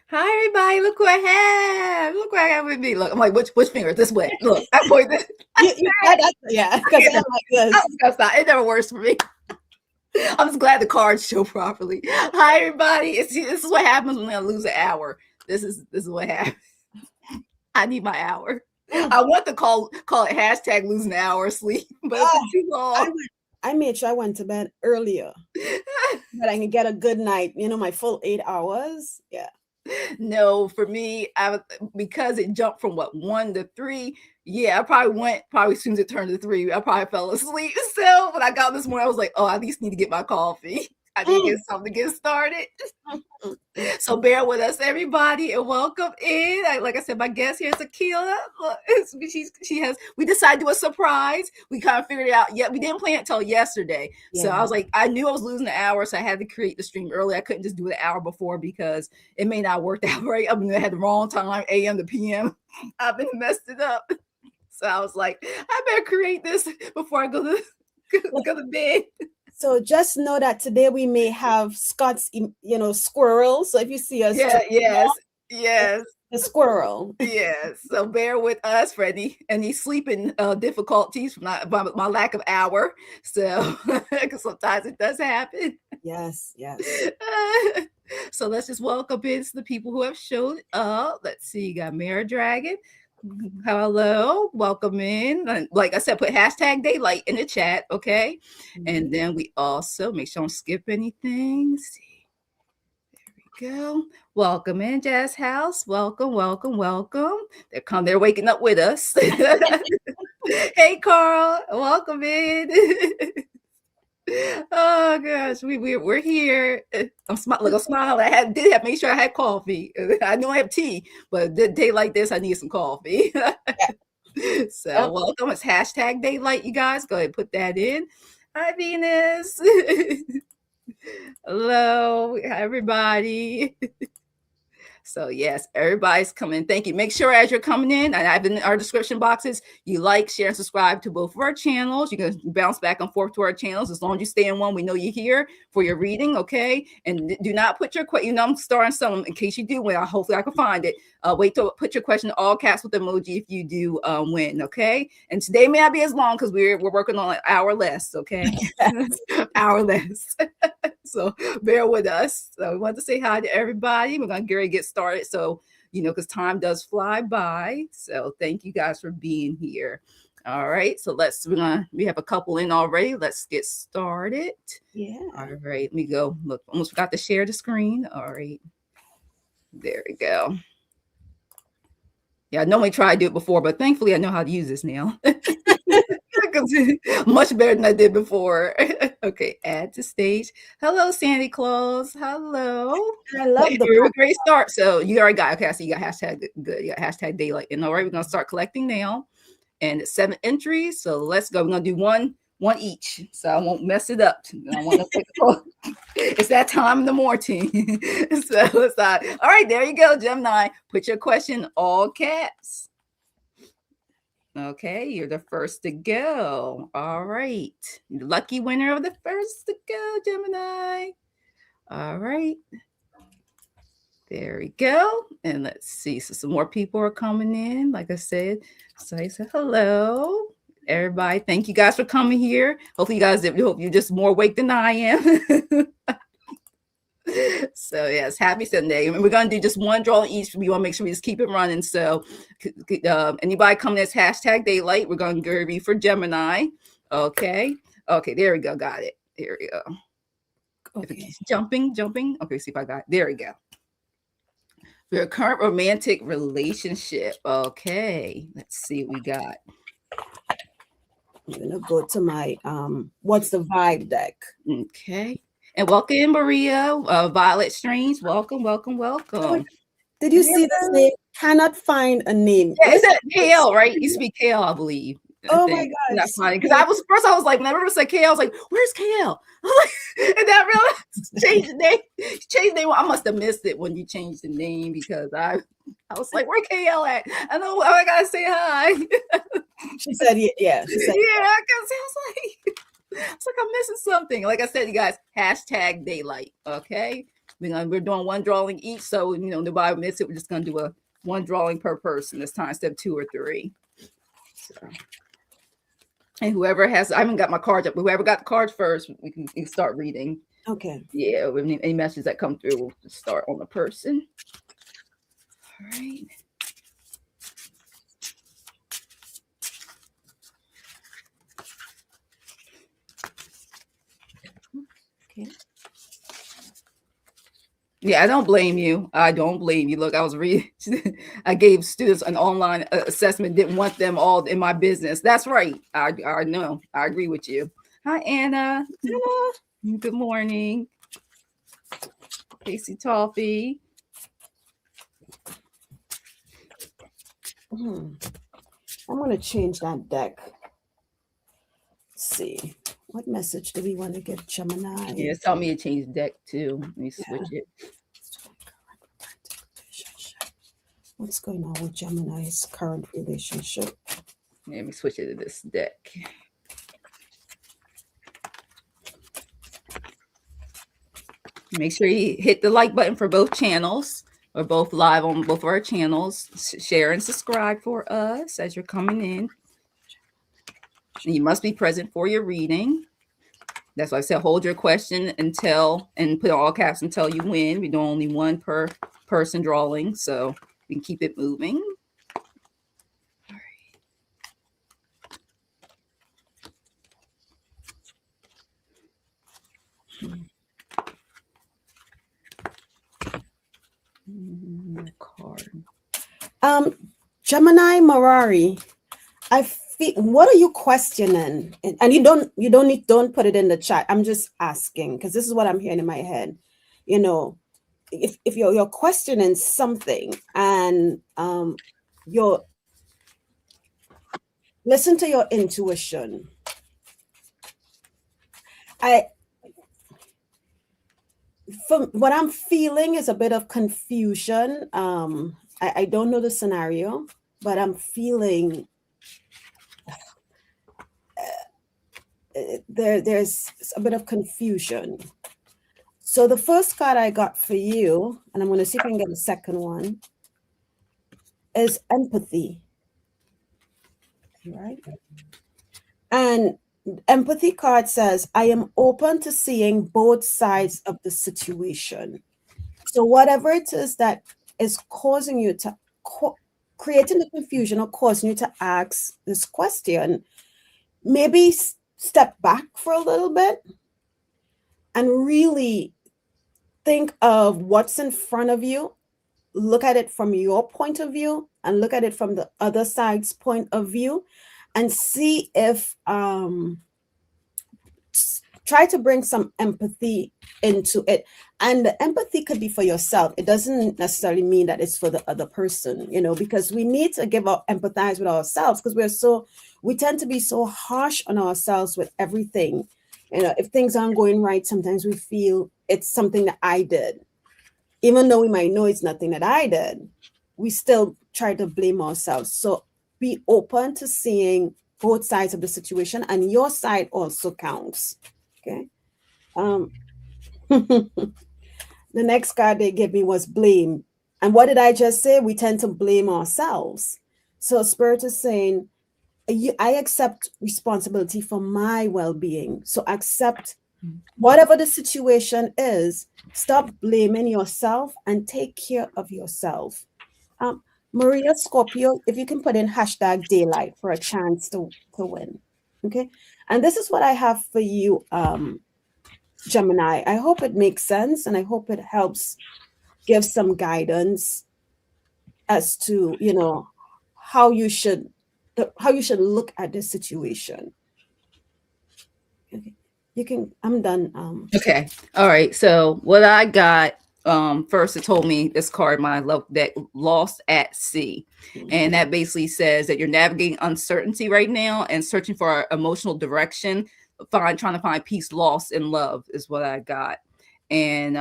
Hi, everybody. Look who I have. Look what I have with me. Look, I'm like, which finger? This way. Look, I point this. Yeah, because I'm like I this. was gonna stop. It never works for me. I'm just glad the cards show properly. Hi, everybody. This is what happens when I lose an hour. This is what happens. I need my hour. I want to call it hashtag losing an hour of sleep, but it's been too long. I made sure I went to bed earlier, that I can get a good night. My full 8 hours. Yeah. No, for me, because it jumped from 1 to 3. Yeah, I probably as soon as it turned to 3, I probably fell asleep. So when I got this morning, I was like, oh, I at least need to get my coffee. I need to get something to get started. So bear with us, everybody, and welcome in. Like I said, my guest here is Akela. We decided to do a surprise. We kind of figured it out. Yeah, we didn't plan it until yesterday. Yeah. So I was like, I knew I was losing an hour, so I had to create the stream early. I couldn't just do it an hour before because it may not work out right. I mean, I had the wrong time, AM to PM. I've been messed it up. So I was like, I better create this before I go to bed. So just know that today we may have Scott's, squirrel. So if you see us, yes, a squirrel. Yes. So bear with us for any sleeping difficulties from my lack of hour. So because sometimes it does happen. Yes. So let's just welcome in the people who have showed up. Let's see, you got Mara Dragon. Hello, welcome in. Like I said, put hashtag daylight in the chat, okay? Mm-hmm. And then we also make sure I don't skip anything. See, there we go. Welcome in, Jazz House. Welcome. They're waking up with us. Hey, Carl, welcome in. Oh gosh, we're here. I'm smiling. I did have make sure I had coffee. I know I have tea, but a day like this, I need some coffee. So welcome. It's hashtag daylight, you guys. Go ahead and put that in. Hi, Venus. Hello, everybody. So yes, everybody's coming. Thank you. Make sure as you're coming in, and I've in our description boxes, you like, share, and subscribe to both of our channels. You can bounce back and forth to our channels. As long as you stay in one, we know you're here for your reading, okay? And do not put your question, I'm starting some in case you do win. Hopefully I can find it. Wait to put your question in all caps with emoji if you do win, okay? And today may not be as long because we're working on an hour less, okay? Hour less. So bear with us. So we want to say hi to everybody. We're going to get started. So, because time does fly by. So thank you guys for being here. All right. So we have a couple in already. Let's get started. Yeah. All right. Let me go. Look, almost forgot to share the screen. All right. There we go. Yeah, I normally try to do it before, but thankfully I know how to use this now. Much better than I did before. Okay, add to stage. Hello, Sandy Claus. Hello. I love the great start. So you already got, okay, I see you got hashtag good. You got hashtag daylight. And all right, we're going to start collecting now. And it's 7 entries. So let's go. We're going to do one each. So I won't mess it up. I want to it's that time in the morning. So let's all right, there you go, Gemini. Put your question in all caps. Okay, you're the first to go. All right. Lucky winner of the first to go, Gemini. All right. There we go. And let's see. So some more people are coming in. Like I said, so I said hello. Everybody, thank you guys for coming here. Hopefully you guys, hope you're just more awake than I am. So yes, happy Sunday. And we're going to do just one draw each. We want to make sure we just keep it running. So anybody coming as hashtag daylight, we're going to be for Gemini. Okay, there we go. Got it. There we go. Okay. If it keeps jumping. Okay, see if I got it. There we go. For a current romantic relationship. Okay, let's see what we got. I'm going to go to my What's the Vibe deck. Okay. And welcome in, Maria, Violet Strange. Welcome. Did you see this name? Cannot find a name. Yeah, is that KL, right? It used to be KL, I believe. Oh my God. That's funny. Because I was like, whenever I said KL, I was like, where's KL? And I realized changed the name. I must have missed it when you changed the name because I was like, where KL at? I know I gotta say hi. She said, yeah, she said, Yeah, because I was like, I'm missing something. Like I said, you guys, hashtag daylight. Okay, we're doing one drawing each, so nobody miss it. We're just gonna do a one drawing per person this time instead of 2 or 3. So, and whoever has, I haven't got my cards up. Whoever got the cards first, we can start reading. okay. Yeah, any messages that come through, we'll start on the person. All right. Okay. Yeah, I don't blame you. I don't blame you. Look, I was reading. I gave students an online assessment. Didn't want them all in my business. That's right. I know. I agree with you. Hi, Anna. Hello. Good morning. Casey Toffee. I'm going to change that deck. Let's see. What message do we want to give Gemini? Yeah, tell me to change deck too. Let me switch it. What's going on with Gemini's current relationship? Let me switch it to this deck. Make sure you hit the like button for both channels. We're both live on both of our channels. Share and subscribe for us as you're coming in. And you must be present for your reading. That's why I said hold your question until, and put all caps until you win. We do only one per person drawing, so we can keep it moving. All right. Card. Gemini Marari, what are you questioning? And you don't put it in the chat. I'm just asking because this is what I'm hearing in my head. If you're questioning something and you're listen to your intuition. From what I'm feeling is a bit of confusion. I don't know the scenario, but I'm feeling there's a bit of confusion. So the first card I got for you, and I'm going to see if I can get a second one, is empathy. Right? And empathy card says, I am open to seeing both sides of the situation. So whatever it is that is causing you to creating the confusion or causing you to ask this question, maybe step back for a little bit and really think of what's in front of you. Look at it from your point of view and look at it from the other side's point of view and see if try to bring some empathy into it. And the empathy could be for yourself. It doesn't necessarily mean that it's for the other person, because we need to empathize with ourselves because we tend to be so harsh on ourselves with everything. If things aren't going right, sometimes we feel it's something that I did. Even though we might know it's nothing that I did, we still try to blame ourselves. So be open to seeing both sides of the situation, and your side also counts. Okay. The next card they gave me was blame. And what did I just say? We tend to blame ourselves. So Spirit is saying, I accept responsibility for my well-being. So accept whatever the situation is. Stop blaming yourself and take care of yourself. Maria Scorpio, if you can put in hashtag daylight for a chance to win. Okay. And this is what I have for you, Gemini. I hope it makes sense and I hope it helps give some guidance as to, how you should look at this situation. Okay. I'm done. Okay. All right. So what I got, first it told me this card, my love deck, Lost at Sea. And that basically says that you're navigating uncertainty right now and searching for emotional direction, trying to find peace lost in love is what I got. And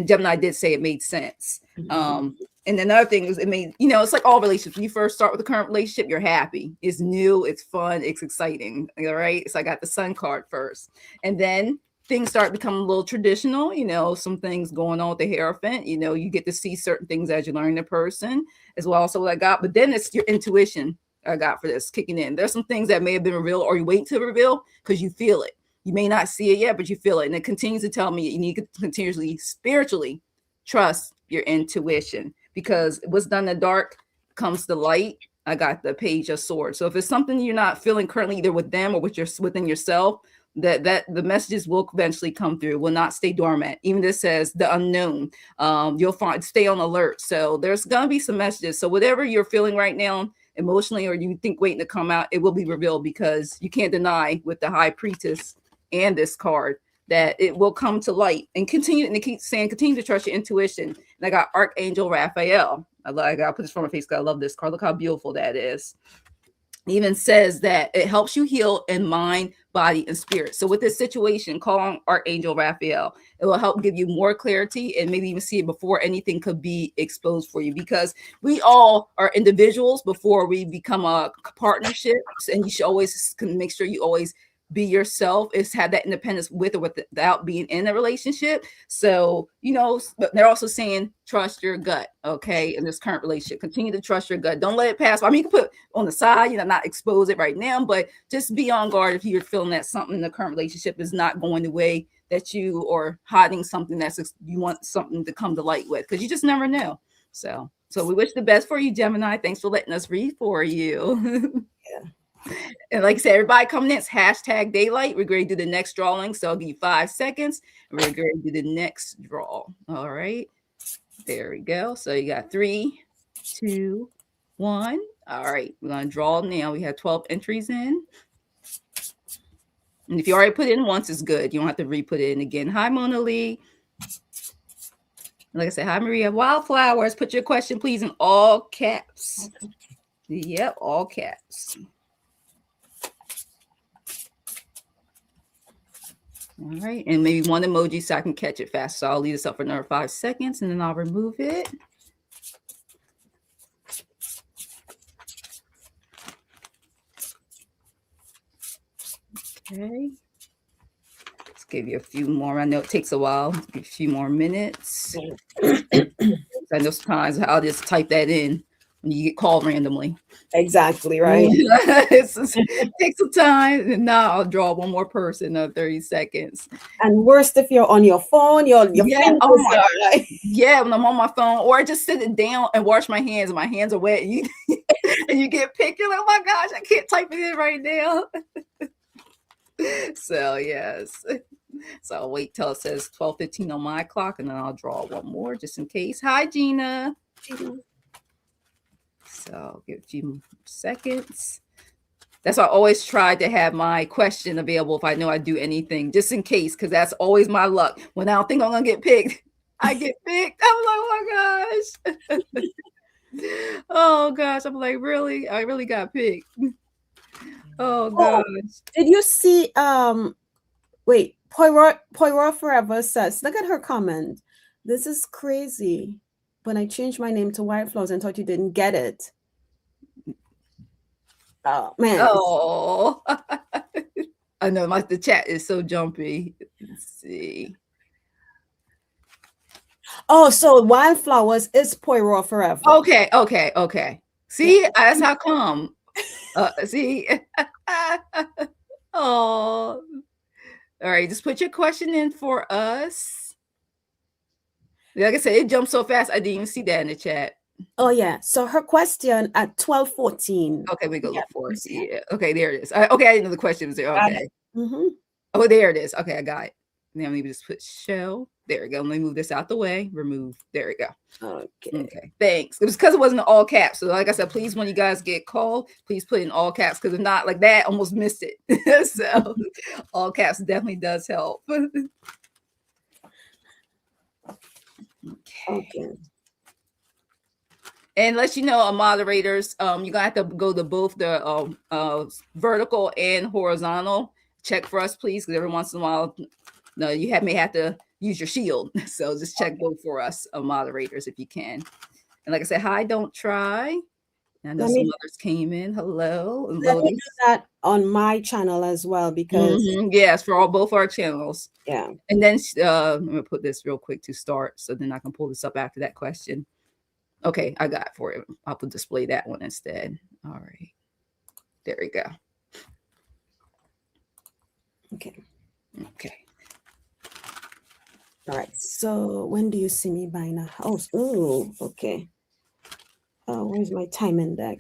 Gemini did say it made sense. And And another thing is, it may, you know, it's like all relationships. When you first start with the current relationship, you're happy. It's new, it's fun, it's exciting. All right. So I got the sun card first. And then things start becoming a little traditional, you know, some things going on with the Hierophant. You know, you get to see certain things as you learn the person as well. So what I got, but then it's your intuition I got for this kicking in. There's some things that may have been revealed or you wait to reveal because you feel it. You may not see it yet, but you feel it. And it continues to tell me you need to continuously spiritually trust your intuition, because what's done in the dark comes to light. I got the Page of Swords. So if it's something you're not feeling currently, either with them or with your within yourself, that the messages will eventually come through, will not stay dormant. Even this says the unknown. You'll find, stay on alert. So there's gonna be some messages. So whatever you're feeling right now, emotionally, or you think waiting to come out, it will be revealed, because you can't deny with the High Priestess and this card that it will come to light. And continue, and they keep saying, continue to trust your intuition. And I got Archangel Raphael. I gotta put this from my face because I love this card. Look how beautiful that is. It even says that it helps you heal in mind, body, and spirit. So with this situation, call on Archangel Raphael. It will help give you more clarity and maybe even see it before anything could be exposed for you, because we all are individuals before we become a partnership. And you should always make sure you always be yourself, is have that independence with or without being in a relationship. So, you know, but they're also saying trust your gut, okay, in this current relationship. Continue to trust your gut. Don't let it pass. I mean, you can put on the side, you know, not expose it right now, but just be on guard if you're feeling that something in the current relationship is not going the way that you, or hiding something that's you want something to come to light with, because you just never know. So we wish the best for you, Gemini. Thanks for letting us read for you. Yeah. And like I said, everybody coming in, it's hashtag daylight. We're going to do the next drawing. So I'll give you 5 seconds. And we're going to do the next draw. All right. There we go. So you got 3, 2, 1. All right. We're going to draw now. We have 12 entries in. And if you already put it in once, it's good. You don't have to re-put it in again. Hi, Mona Lee. Like I said, hi, Maria. Wildflowers. Put your question, please, in all caps. Yep, all caps. All right, and maybe one emoji so I can catch it fast. So I'll leave this up for another 5 seconds, and then I'll remove it. Okay. Let's give you a few more. I know it takes a while. A few more minutes. I know sometimes I'll just type that in when you get called randomly. Exactly, right. It takes some time, and now I'll draw one more person in 30 seconds. And worst if you're on your phone, your fingers are like... Yeah, when I'm on my phone, or I just sit it down and wash my hands, and my hands are wet, and you get picked. You're like, oh my gosh, I can't type it in right now. So yes. So I'll wait till it says 12:15 on my clock, and then I'll draw one more just in case. Hi, Gina. So I'll give a few seconds. That's why I always try to have my question available if I know I do anything, just in case, because that's always my luck. When I don't think I'm gonna get picked, I get picked. I'm like, oh my gosh. Oh gosh. I'm like, really? I really got picked. Oh gosh. Did you see wait, Poirot Forever says, look at her comment. This is crazy. When I changed my name to White Flowers and thought you didn't get it. Oh man. Oh. I know the chat is so jumpy. Let's see. Oh, so Wildflowers is Poirot Forever. Okay. See, that's how come. See. Oh. All right, just put your question in for us. Like I said, it jumped so fast, I didn't even see that in the chat. Oh, yeah. So her question at 12:14. Okay, we go look for it. Yeah. Okay, there it is. Okay, I didn't know the question was there. Okay. Mm-hmm. Oh, there it is. Okay, I got it. Now let me just put show. There we go. Let me move this out the way. Remove. There we go. Okay. Thanks. It was because it wasn't all caps. So like I said, please, when you guys get called, please put in all caps, because if not, like that, almost missed it. So all caps definitely does help. Okay. And let you know, moderators, you're gonna have to go to both the vertical and horizontal. Check for us, please, because every once in a while, you may have to use your shield. So just check both for us, moderators, if you can. And like I said, hi, don't try. I know Let some me others came in. Hello, and let me do Lotus. that on my channel as well because Yes, for all both our channels. yeah. And then I'm gonna put this real quick to start, so then I can pull this up after that question. Okay, I got it for it. I'll display that one instead. All right, there we go. Okay. Okay. All right. So when do you see me buying a house? Oh, okay. Oh, where's my timing deck?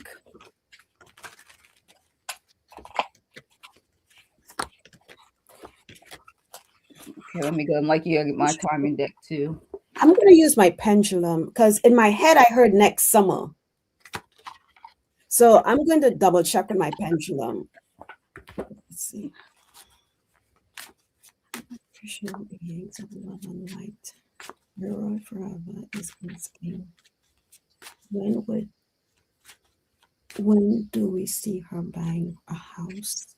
Okay, let me go. And like you, I get my timing deck too. I'm gonna use my pendulum because in my head I heard next summer. So I'm going to double check with my pendulum. Let's see. Appreciate beings of love and light. Mirror forever is asking. When do we see her buying a house?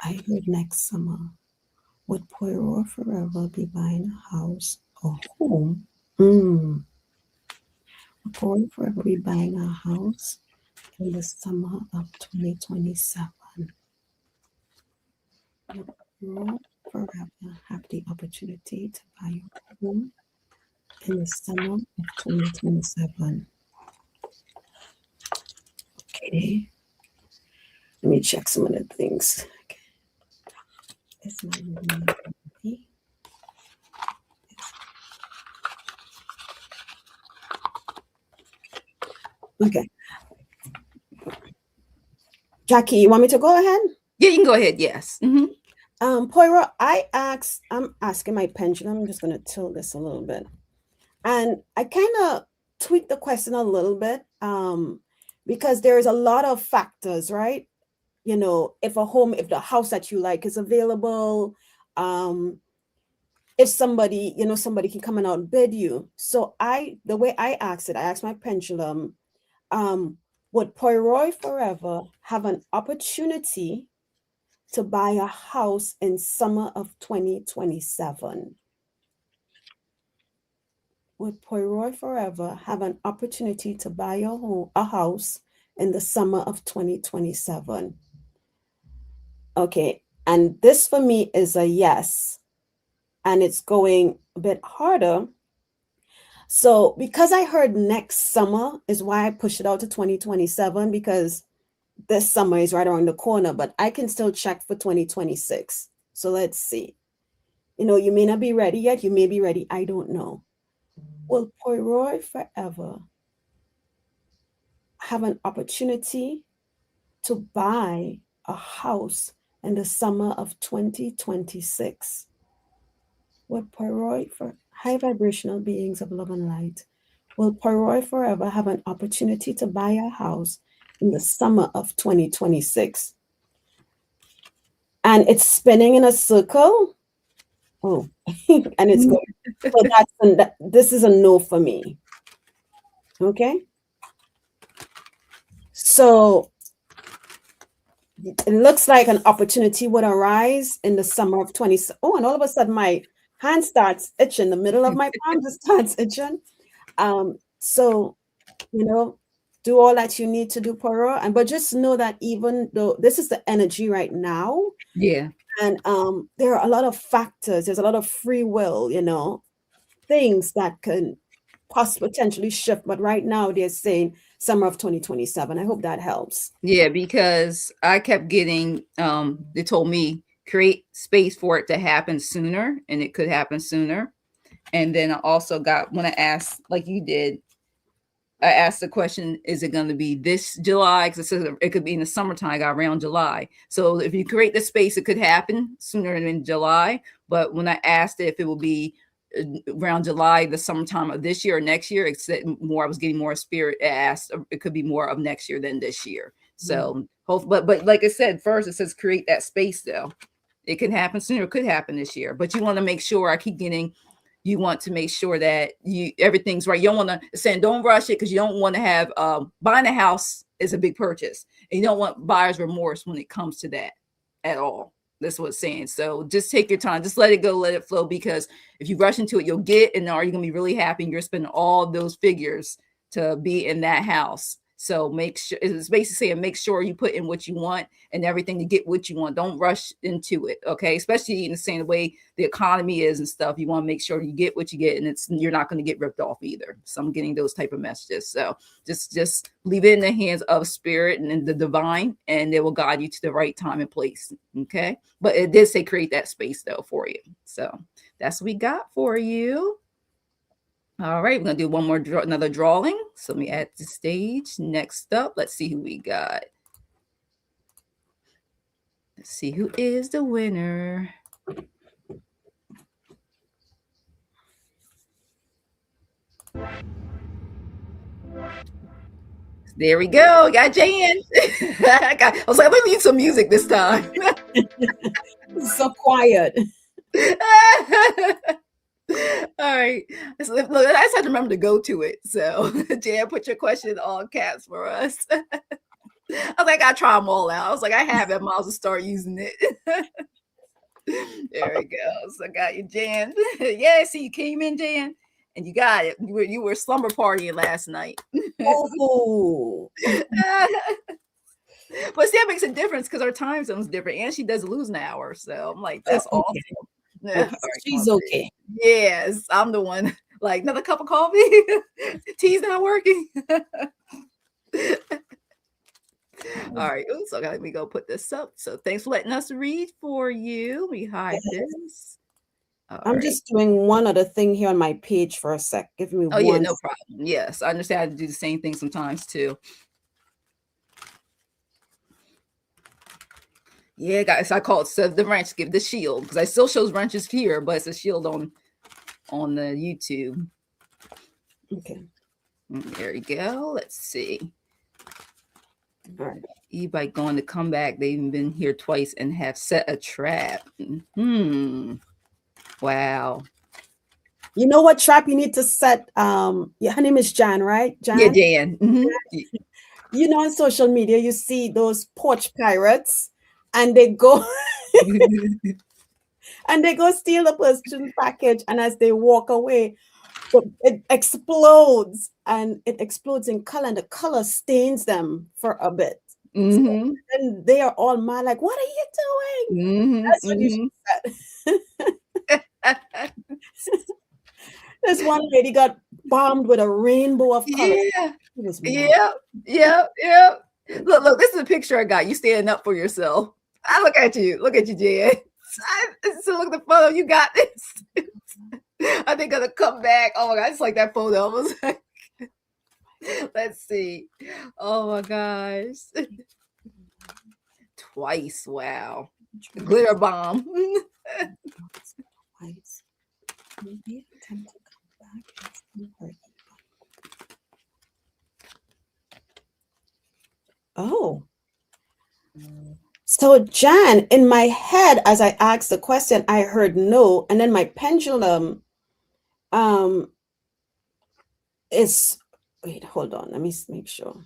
I heard next summer. Would Poirot forever be buying a house or home? Would Poirot forever be buying a house in the summer of 2027? Would Poirot forever have the opportunity to buy a home in the summer of 2027? Okay. Let me check some of the things. Is my movie ready? Okay. Jackie, you want me to go ahead? Yeah, you can go ahead. Yes. Poirot, I'm asking my pendulum. I'm just gonna tilt this a little bit. And I kind of tweaked the question a little bit. Because there's a lot of factors, right? You know, if the house that you like is available, if somebody, somebody can come and outbid you. So the way I asked it, I asked my pendulum, would Poirot forever have an opportunity to buy a house in summer of 2027? Would Poirot forever have an opportunity to buy a house in the summer of 2027? Okay, and this for me is a yes, and it's going a bit harder. So because I heard next summer is why I pushed it out to 2027, because this summer is right around the corner, but I can still check for 2026. So let's see. You may not be ready yet. You may be ready. I don't know. Will Poirot forever have an opportunity to buy a house in the summer of 2026? Will Poirot, for high vibrational beings of love and light, will Poirot forever have an opportunity to buy a house in the summer of 2026? And it's spinning in a circle. Oh, and it's going. So this is a no for me. Okay. So it looks like an opportunity would arise in the summer of 20. Oh, and all of a sudden my hand starts itching. The middle of my palm just starts itching. So, do all that you need to do, Poirot. But just know that even though this is the energy right now, Yeah. and there are a lot of factors, there's a lot of free will, things that can potentially shift. But right now they're saying summer of 2027. I hope that helps. Yeah, because I kept getting they told me create space for it to happen sooner, and it could happen sooner. And then I also got, when I asked like you did, I asked the question, is it going to be this July? Because it says it could be in the summertime. I got around July. So if you create the space, it could happen sooner than July. But when I asked it if it will be around July, the summertime of this year or next year, except more, I was getting more spirit asked. It could be more of next year than this year. So, but like I said, first it says create that space though. It can happen sooner. It could happen this year. But you want to make sure, I keep getting, you want to make sure that everything's right. You don't want to saying don't rush it, because you don't want to have buying a house is a big purchase, and you don't want buyer's remorse when it comes to that at all. That's what it's saying. So just take your time, just let it go, let it flow. Because if you rush into it, you'll get, and are you gonna be really happy? And you're spending all those figures to be in that house. So make sure, it's basically saying make sure you put in what you want and everything to get what you want. Don't rush into it, okay? Especially in the same way the economy is and stuff. You want to make sure you get what you get, and you're not going to get ripped off either. So I'm getting those type of messages. So just leave it in the hands of spirit and the divine, and they will guide you to the right time and place. Okay, but it did say create that space though for you. So that's what we got for you. All right, we're gonna do one more another drawing. So let me add the stage. Next up, let's see who we got. Let's see who is the winner. There we go. Got Jan. I was like, I'm gonna need some music this time. So quiet. All right. So, look, I just have to remember to go to it. So, Jan, put your question in all caps for us. I was like, I try them all out. I was like, I have it. I might as well start using it. There we go. So, I got you, Jan. Yeah, see, you came in, Jan, and you got it. You were slumber partying last night. Oh. But see, that makes a difference because our time zone's different, and she does lose an hour. So I'm like, that's awesome. Okay. Yeah. Okay. All right, She's okay. Yes, I'm the one. Like another cup of coffee. Tea's not working. All right. Ooh, so let me go put this up. So thanks for letting us read for you. We hide this. All I'm right. just doing one other thing here on my page for a sec. Give me Oh yeah, one. no problem. Yes, I understand how to do the same thing sometimes too. Yeah, guys, I call it the wrench, give the shield because I still shows wrenches here, but it's a shield on the YouTube. Okay. There you go. Let's see. All right. E-bike going to come back. They've even been here twice and have set a trap. Wow. You know what trap you need to set? Yeah, her name is Jan, right? Jan? Yeah, Jan. You know, on social media, you see those porch pirates and they go and they go steal the person's package, and as they walk away, it explodes, and it explodes in color, and the color stains them for a bit. So, and they are all mad, like, what are you doing? That's what you should said. This one lady got bombed with a rainbow of color. Yeah. Look, this is a picture I got. You standing up for yourself. I look at you, Jan. So look at the photo. You got this. I think I'm gonna come back. Oh my god, I just like that photo. I was like, let's see. Oh my gosh. Twice. Wow. The glitter bomb. Twice. Maybe attempt to come back. Oh. So, Jan, in my head, as I asked the question, I heard no, and then my pendulum is, wait, hold on, let me make sure.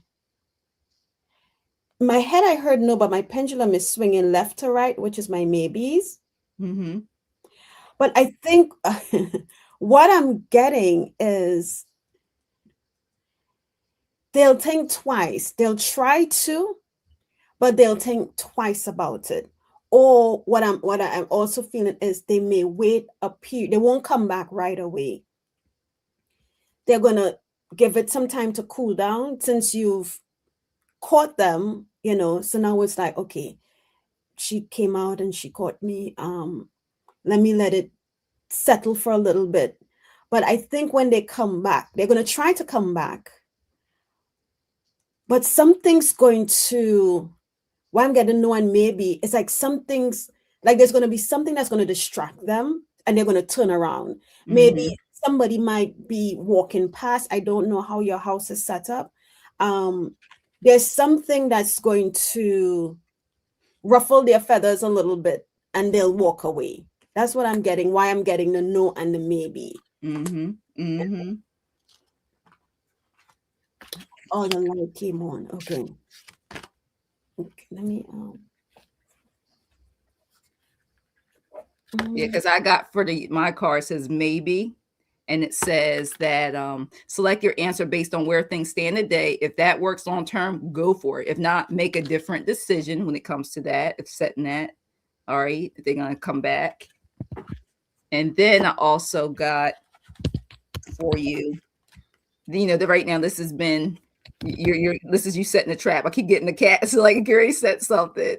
In my head, I heard no, but my pendulum is swinging left to right, which is my maybes. But I think what I'm getting is they'll think twice. They'll try to, but they'll think twice about it. Or what I'm also feeling is they may wait a period. They won't come back right away. They're gonna give it some time to cool down since you've caught them, you know. So now it's like, okay, she came out and she caught me. Let it settle for a little bit. But I think when they come back, they're gonna try to come back. But something's going to, why I'm getting no and maybe, it's like something's like there's going to be something that's going to distract them and they're going to turn around. Maybe somebody might be walking past. I don't know how your house is set up. There's something that's going to ruffle their feathers a little bit and they'll walk away. That's what I'm getting, why I'm getting the no and the maybe. Oh, the light came on. Okay. Okay, let me Yeah, because I got for my card says maybe, and it says that select your answer based on where things stand today. If that works long term, go for it. If not, make a different decision when it comes to that. If setting that, all right, they're gonna come back. And then I also got for you, the right now this has been you're this is you setting the trap. I keep getting the cat, so like Gary said something.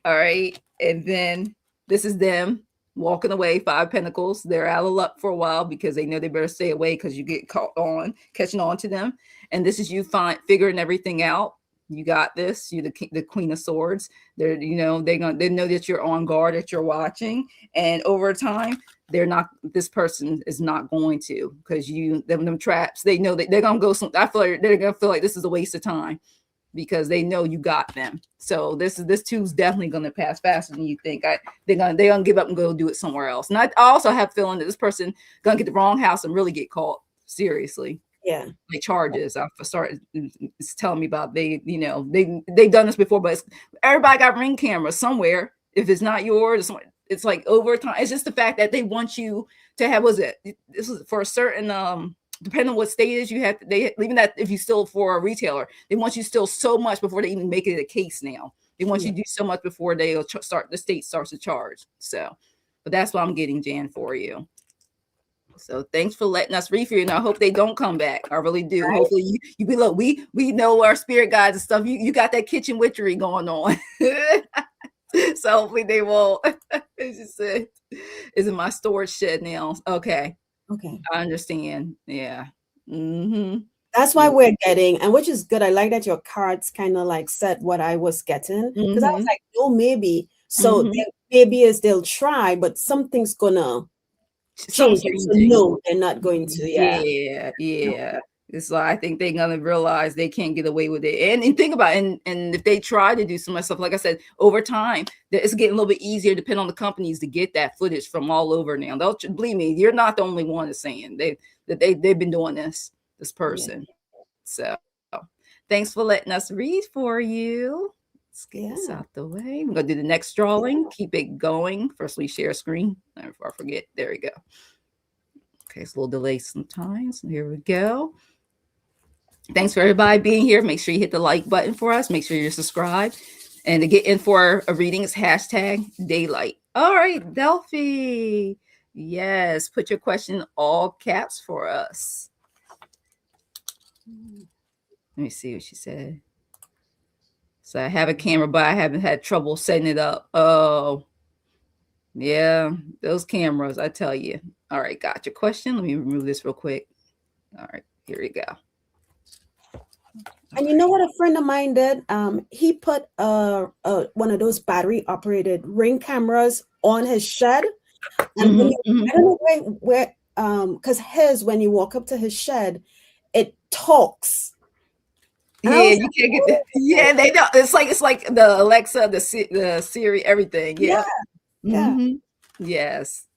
All right. And then this is them walking away, 5 pentacles. They're out of luck for a while because they know they better stay away because you get caught on, catching on to them. And this is you figuring everything out. You got this. You're the Queen of Swords. They know that you're on guard, that you're watching. And over time, this person is not going to, because them traps, they know that they're going to go I feel like they're going to feel like this is a waste of time, because they know you got them. So this two's definitely going to pass faster than you think. They're gonna give up and go do it somewhere else. And I also have a feeling that this person gonna get the wrong house and really get caught seriously. Yeah, like charges. I started it's telling me about they've done this before, but everybody got ring cameras somewhere. If it's not yours, it's like over time. It's just the fact that they want you to have. This is for a certain depending on what state it is, you have they even that if you steal for a retailer, they want you to steal so much before they even make it a case. Now they want you to do so much before they the state starts to charge. So, but that's what I'm getting, Jan, for you. So thanks for letting us read for you. And I hope they don't come back. I really do. Right. Hopefully you be look. We know our spirit guides and stuff. You got that kitchen witchery going on. So hopefully they won't. It's just is in my storage shed now. Okay. I understand. Yeah. Mm-hmm. That's why we're getting, and which is good. I like that your cards kind of like said what I was getting, because I was like, no, maybe. So maybe is they'll try, but something's gonna change. So no, they're not going to. Yeah. It's like I think they're gonna realize they can't get away with it. And think about it, and if they try to do some of that stuff, like I said, over time, it's getting a little bit easier, depending on the companies, to get that footage from all over now. They'll believe me, you're not the only one that's saying they've been doing this person. So thanks for letting us read for you. Let's get this out the way. I'm gonna do the next drawing. Keep it going. First, we share screen. Before I forget. There we go. Okay, it's a little delay sometimes. Here we go. Thanks for everybody being here. Make sure you hit the like button for us. Make sure you're subscribed. And to get in for a reading, it's #daylight. All right, Delphi. Yes, put your question in all caps for us. Let me see what she said. So I have a camera, but I haven't had trouble setting it up. Oh, yeah, those cameras, I tell you. All right, got your question. Let me remove this real quick. All right, here we go. And you know what a friend of mine did? He put one of those battery operated ring cameras on his shed. And I don't know where because when you walk up to his shed, it talks. And you can't get that. Yeah, they don't. It's like the Alexa, the Siri, everything. Yeah. Yes.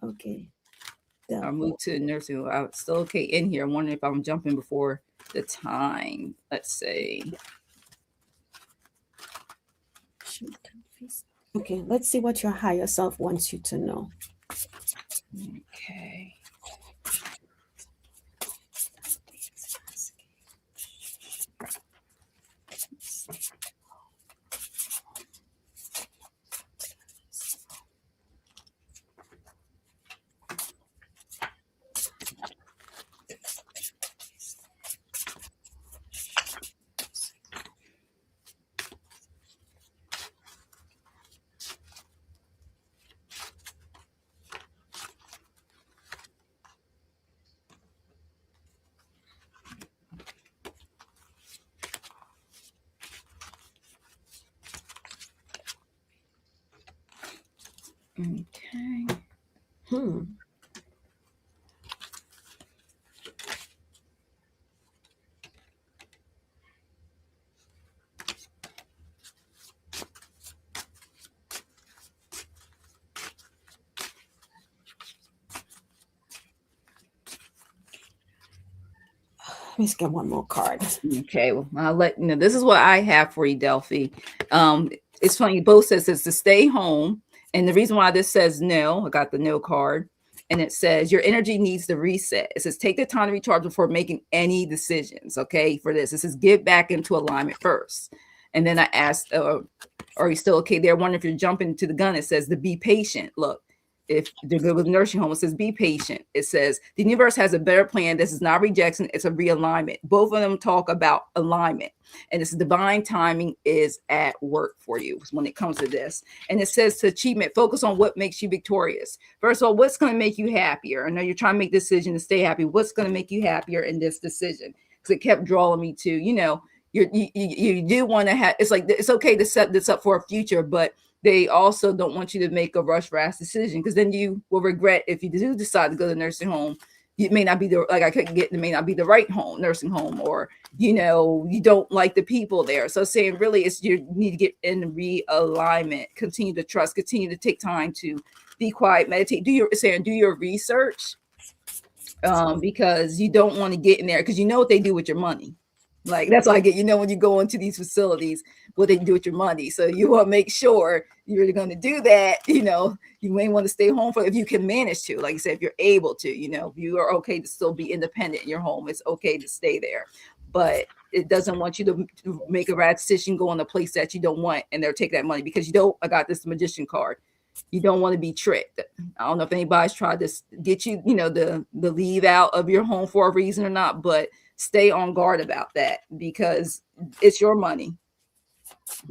Okay. I'll move to nursing home. I'm still okay in here. I'm wondering if I'm jumping before the time. Let's see. Okay, let's see what your higher self wants you to know. Okay. Okay. Let's get one more card. Okay, well, I'll let you know. This is what I have for you, Delphi. It's funny. Both says it's to stay home And the reason why this says no, I got the no card, and it says your energy needs to reset. It says take the time to recharge before making any decisions. Okay, for this, it says get back into alignment first. And then I asked, are you still okay there? Wondering if you're jumping to the gun. It says to be patient. Look, if they're good with nursing home, it says be patient. It says the universe has a better plan. This is not rejection, it's a realignment. Both of them talk about alignment, and it's divine timing is at work for you when it comes to this. And it says to achievement, focus on what makes you victorious. First of all, what's going to make you happier? I know you're trying to make a decision to stay happy. What's going to make you happier in this decision? Because it kept drawing me to, you do want to have, it's like, it's okay to set this up for a future, but they also don't want you to make a rash decision, because then you will regret if you do decide to go to the nursing home. It may not be it may not be the right nursing home, or you don't like the people there. So saying really, it's you need to get in realignment, continue to trust, continue to take time to be quiet, meditate, do your research, because you don't want to get in there, because you know what they do with your money. Like, that's why I get, when you go into these facilities, what they do with your money. So you want to make sure you're going to do that. You may want to stay home if you can manage to, like you said, if you're able to, if you are okay to still be independent in your home, it's okay to stay there. But it doesn't want you to make a rash decision, go in a place that you don't want, and they'll take that money, because I got this magician card. You don't want to be tricked. I don't know if anybody's tried to get you, the leave out of your home for a reason or not, but stay on guard about that, because it's your money.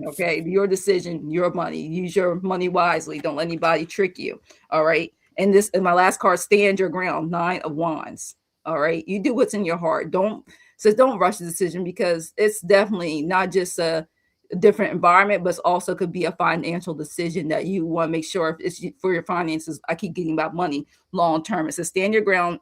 Okay, your decision, your money. Use your money wisely. Don't let anybody trick you. All right. And my last card, stand your ground, 9 of Wands. All right. You do what's in your heart. Don't rush the decision, because it's definitely not just a different environment, but also could be a financial decision that you want to make sure if it's for your finances. I keep getting about money long term. It says stand your ground,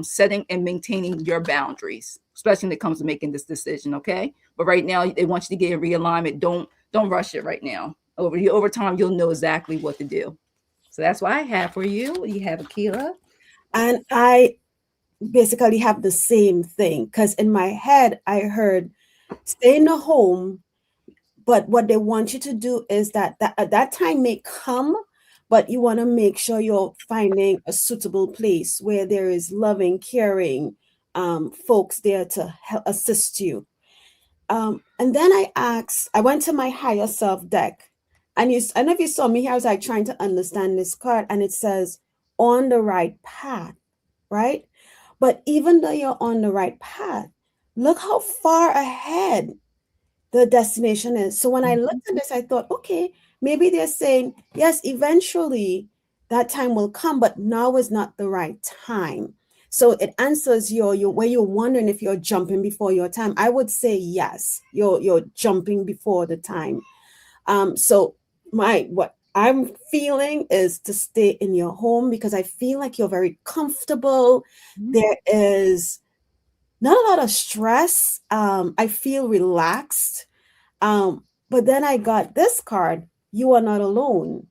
setting and maintaining your boundaries, especially when it comes to making this decision. Okay, but right now they want you to get in realignment. Don't rush it right now. Over time, you'll know exactly what to do. So that's what I have for you. You have Akela. And I basically have the same thing, because in my head I heard stay in the home, but what they want you to do is that time may come, but you want to make sure you're finding a suitable place where there is loving, caring folks there to help assist you. And then I went to my higher self deck, and I don't know if you saw me here, I was like trying to understand this card, and it says on the right path, right? But even though you're on the right path, look how far ahead the destination is. So when I looked at this, I thought, okay, maybe they're saying, yes, eventually that time will come, but now is not the right time. So it answers your where you're wondering if you're jumping before your time. I would say yes, you're jumping before the time. So what I'm feeling is to stay in your home, because I feel like you're very comfortable. There is not a lot of stress. I feel relaxed. But then I got this card, you are not alone.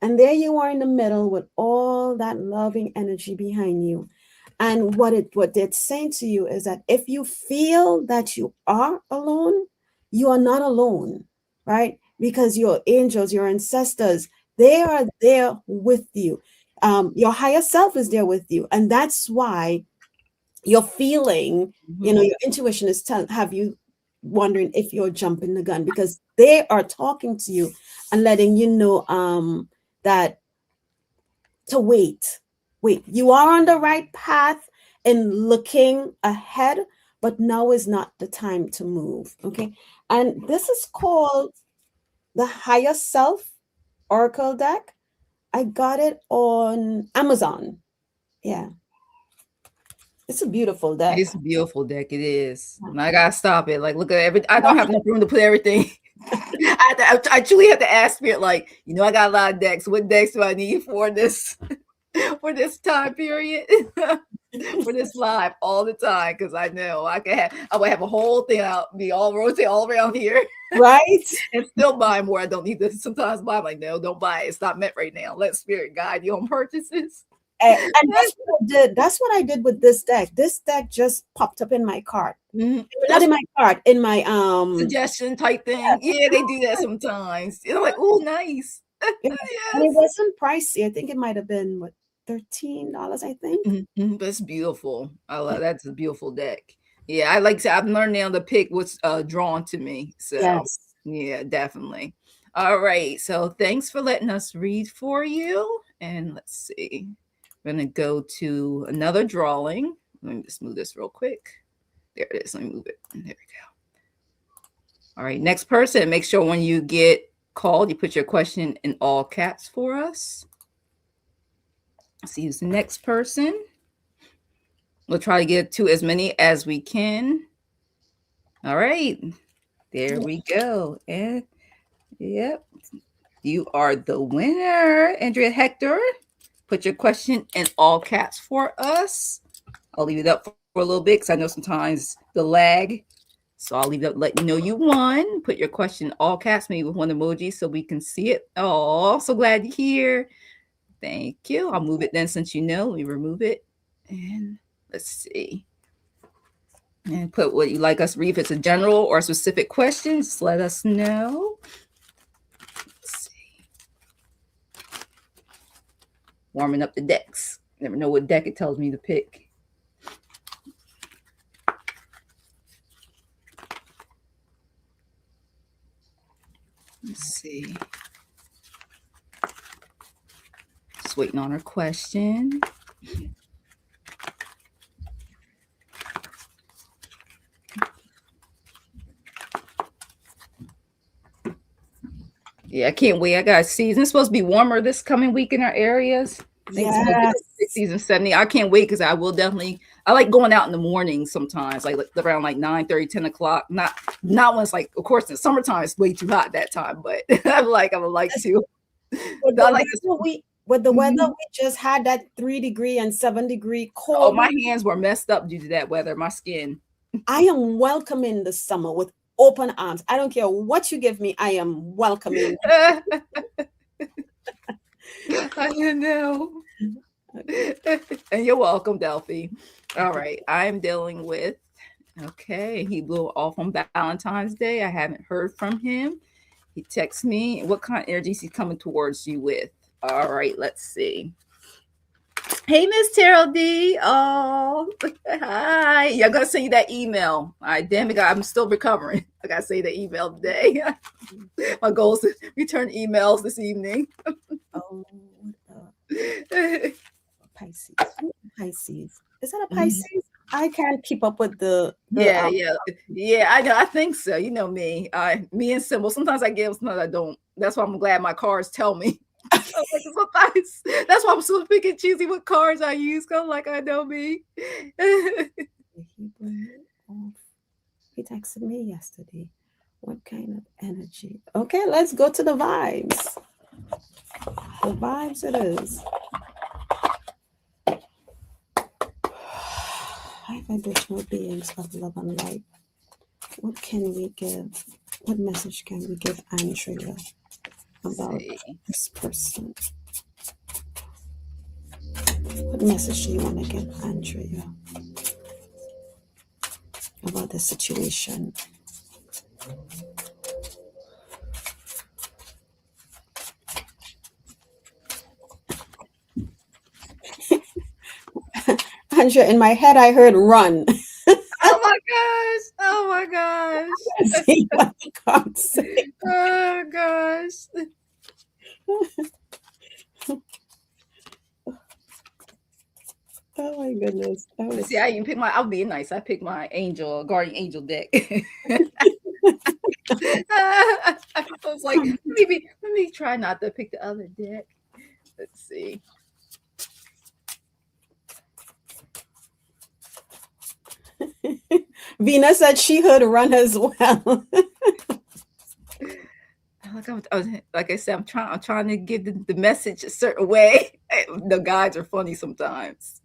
And there you are in the middle with all that loving energy behind you. And what it's saying to you is that if you feel that you are alone, you are not alone, right? Because your angels, your ancestors, they are there with you. Your higher self is there with you. And that's why you're feeling, your intuition is have you wondering if you're jumping the gun, because they are talking to you and letting you know that to wait. You are on the right path and looking ahead, but now is not the time to move. Okay. And this is called the Higher Self Oracle deck. I got it on Amazon. Yeah. It's a beautiful deck. It's a beautiful deck. It is. And I gotta stop it. Like, look at I don't have enough room to put everything. I truly have to ask Spirit, like, I got a lot of decks. What decks do I need for this for this time period? For this live all the time, because I know I would have a whole thing out, be all rotate all around here. Right. And still buy more. I don't need to sometimes buy. I'm like, no, don't buy it. It's not meant right now. Let Spirit guide you on purchases. And that's what I did. That's what I did with this deck. This deck just popped up in my cart. Not in my cart, in my suggestion type thing. Yeah, they do that sometimes. I'm like, oh, nice. Yeah. And it wasn't pricey. I think it might have been what, $13, I think. That's beautiful. I love that's a beautiful deck. Yeah, I like to. I've learned now to pick what's drawn to me. So Yes. yeah, definitely. All right. So thanks for letting us read for you. And let's see. We're gonna go to another drawing. Let me just move this real quick. There it is. Let me move it. There we go. All right. Next person. Make sure when you get called, you put your question in all caps for us. Let's see who's the next person. We'll try to get to as many as we can. All right. There we go. And yep, you are the winner, Andrea Hector. Put your question in all caps for us. I'll leave it up for a little bit because I know sometimes the lag. So I'll leave it up, let you know you won. Put your question in all caps, maybe with one emoji so we can see it. Oh, so glad you're here. Thank you. I'll move it then since you know. Let me remove it. And let's see. And put what you like us to read. If it's a general or a specific question, just let us know. Let's see. Warming up the decks. Never know what deck it tells me to pick. Let's see. Just waiting on her question. Yeah, I can't wait. I got season. It's supposed to be warmer this coming week in our areas. I think it's supposed to be 60s and 70. I can't wait because I will definitely. I like going out in the morning sometimes, like around like 9:30, 10 o'clock. Not when it's like, of course, in summertime it's way too hot that time, but I would like to. With I the, like with the weather, we just had that 3-degree and 7-degree cold. Oh, my hands were messed up due to that weather. My skin. I am welcoming the summer with open arms. I don't care what you give me. I am welcoming. I know. And you're welcome, Delphi. All right. I'm dealing with, okay, he blew off on Valentine's Day. I haven't heard from him. He texts me. What kind of energy is he coming towards you with? All right, let's see. Hey, Miss Terrell D. Oh, hi. Yeah, I gotta send you that email. All right, damn it, I'm still recovering. I gotta say the email today. My goal is to return emails this evening. Oh, Pisces. Pisces. Is that a Pisces? I can't keep up with the yeah. I know. I think so. You know me. Me and Symbol. Sometimes I get them, sometimes I don't. That's why I'm glad my cards tell me. Like, sometimes that's why I'm so picky choosy what cards I use. Cause like I know me. He texted me yesterday. What kind of energy? Okay, let's go to the vibes. The vibes it is. High vibrational beings of love and light. What can we give? What message can we give Andrea about this person? What message do you want to give Andrea about the situation? Andrea, in my head, I heard run. Oh my gosh. Oh my gosh. See what the cards say. Oh gosh. Oh my goodness. See, I even pick I'll be nice. I picked my guardian angel deck. I was like, let me try not to pick the other deck. Let's see. Venus said she heard run as well. Like I said, I'm trying to give the message a certain way. The guides are funny sometimes.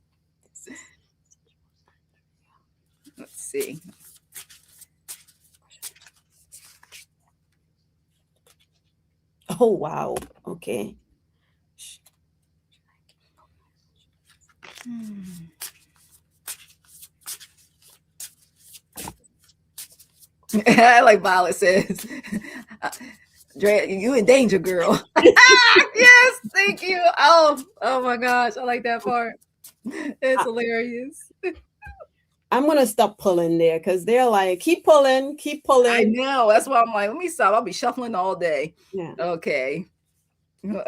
Let's see. Oh wow. Okay. Like Violet says, Drea, you in danger, girl. Yes, thank you. Oh my gosh, I like that part. It's I, hilarious. I'm gonna stop pulling there because they're like, keep I pulling. know. That's why I'm like, let me stop. I'll be shuffling all day. Yeah. Okay. Well,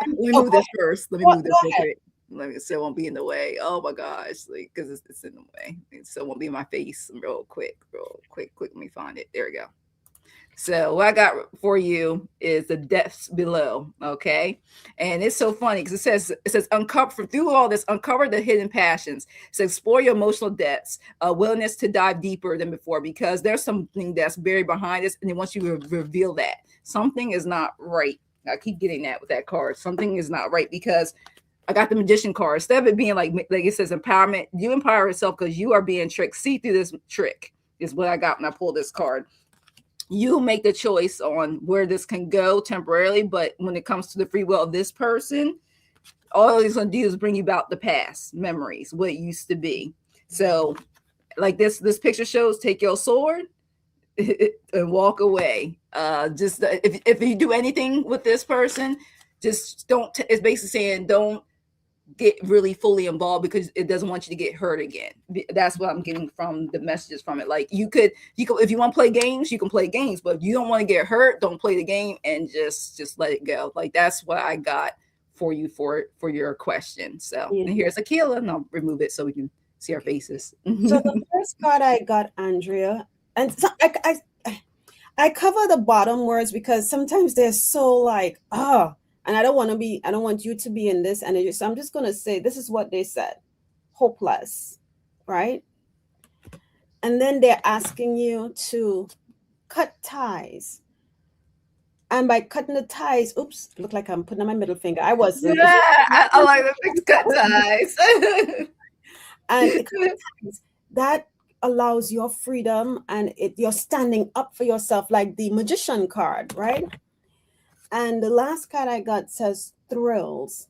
I- let me oh, move this first. Let me go move this real ahead. quick. Let me so it won't be in the way. Oh my gosh, like because it's in the way. So it won't be in my face real quick. Let me find it. There we go. So what I got for you is the depths below. Okay, and it's so funny because it says uncover through all this, uncover the hidden passions. So explore your emotional depths, a willingness to dive deeper than before because there's something that's buried behind us, and they want you to reveal that something is not right. I keep getting that with that card. Something is not right because I got the magician card. Instead of it being like it says empowerment, you empower yourself because you are being tricked. See through this trick is what I got when I pulled this card. You make the choice on where this can go temporarily, but when it comes to the free will of this person, all he's going to do is bring you about the past memories, what it used to be. So like this picture shows, take your sword and walk away. Just if you do anything with this person, just don't. It's basically saying don't get really fully involved because it doesn't want you to get hurt again. That's what I'm getting from the messages from it. Like you could if you want to play games, you can play games, but if you don't want to get hurt, don't play the game and just let it go. Like that's what I got for you for your question. So Yeah. and here's Akela, and I'll remove it so we can see our faces. So the first card I got, Andrea, and so I cover the bottom words because sometimes they're so like, and I don't want you to be in this energy. So I'm just gonna say this is what they said. Hopeless, right? And then they're asking you to cut ties. And by cutting the ties, oops, look like I'm putting on my middle finger. I wasn't. Yeah, I like the fixed cut ties. And it ties, that allows your freedom and you're standing up for yourself, like the magician card, right? And the last card I got says thrills.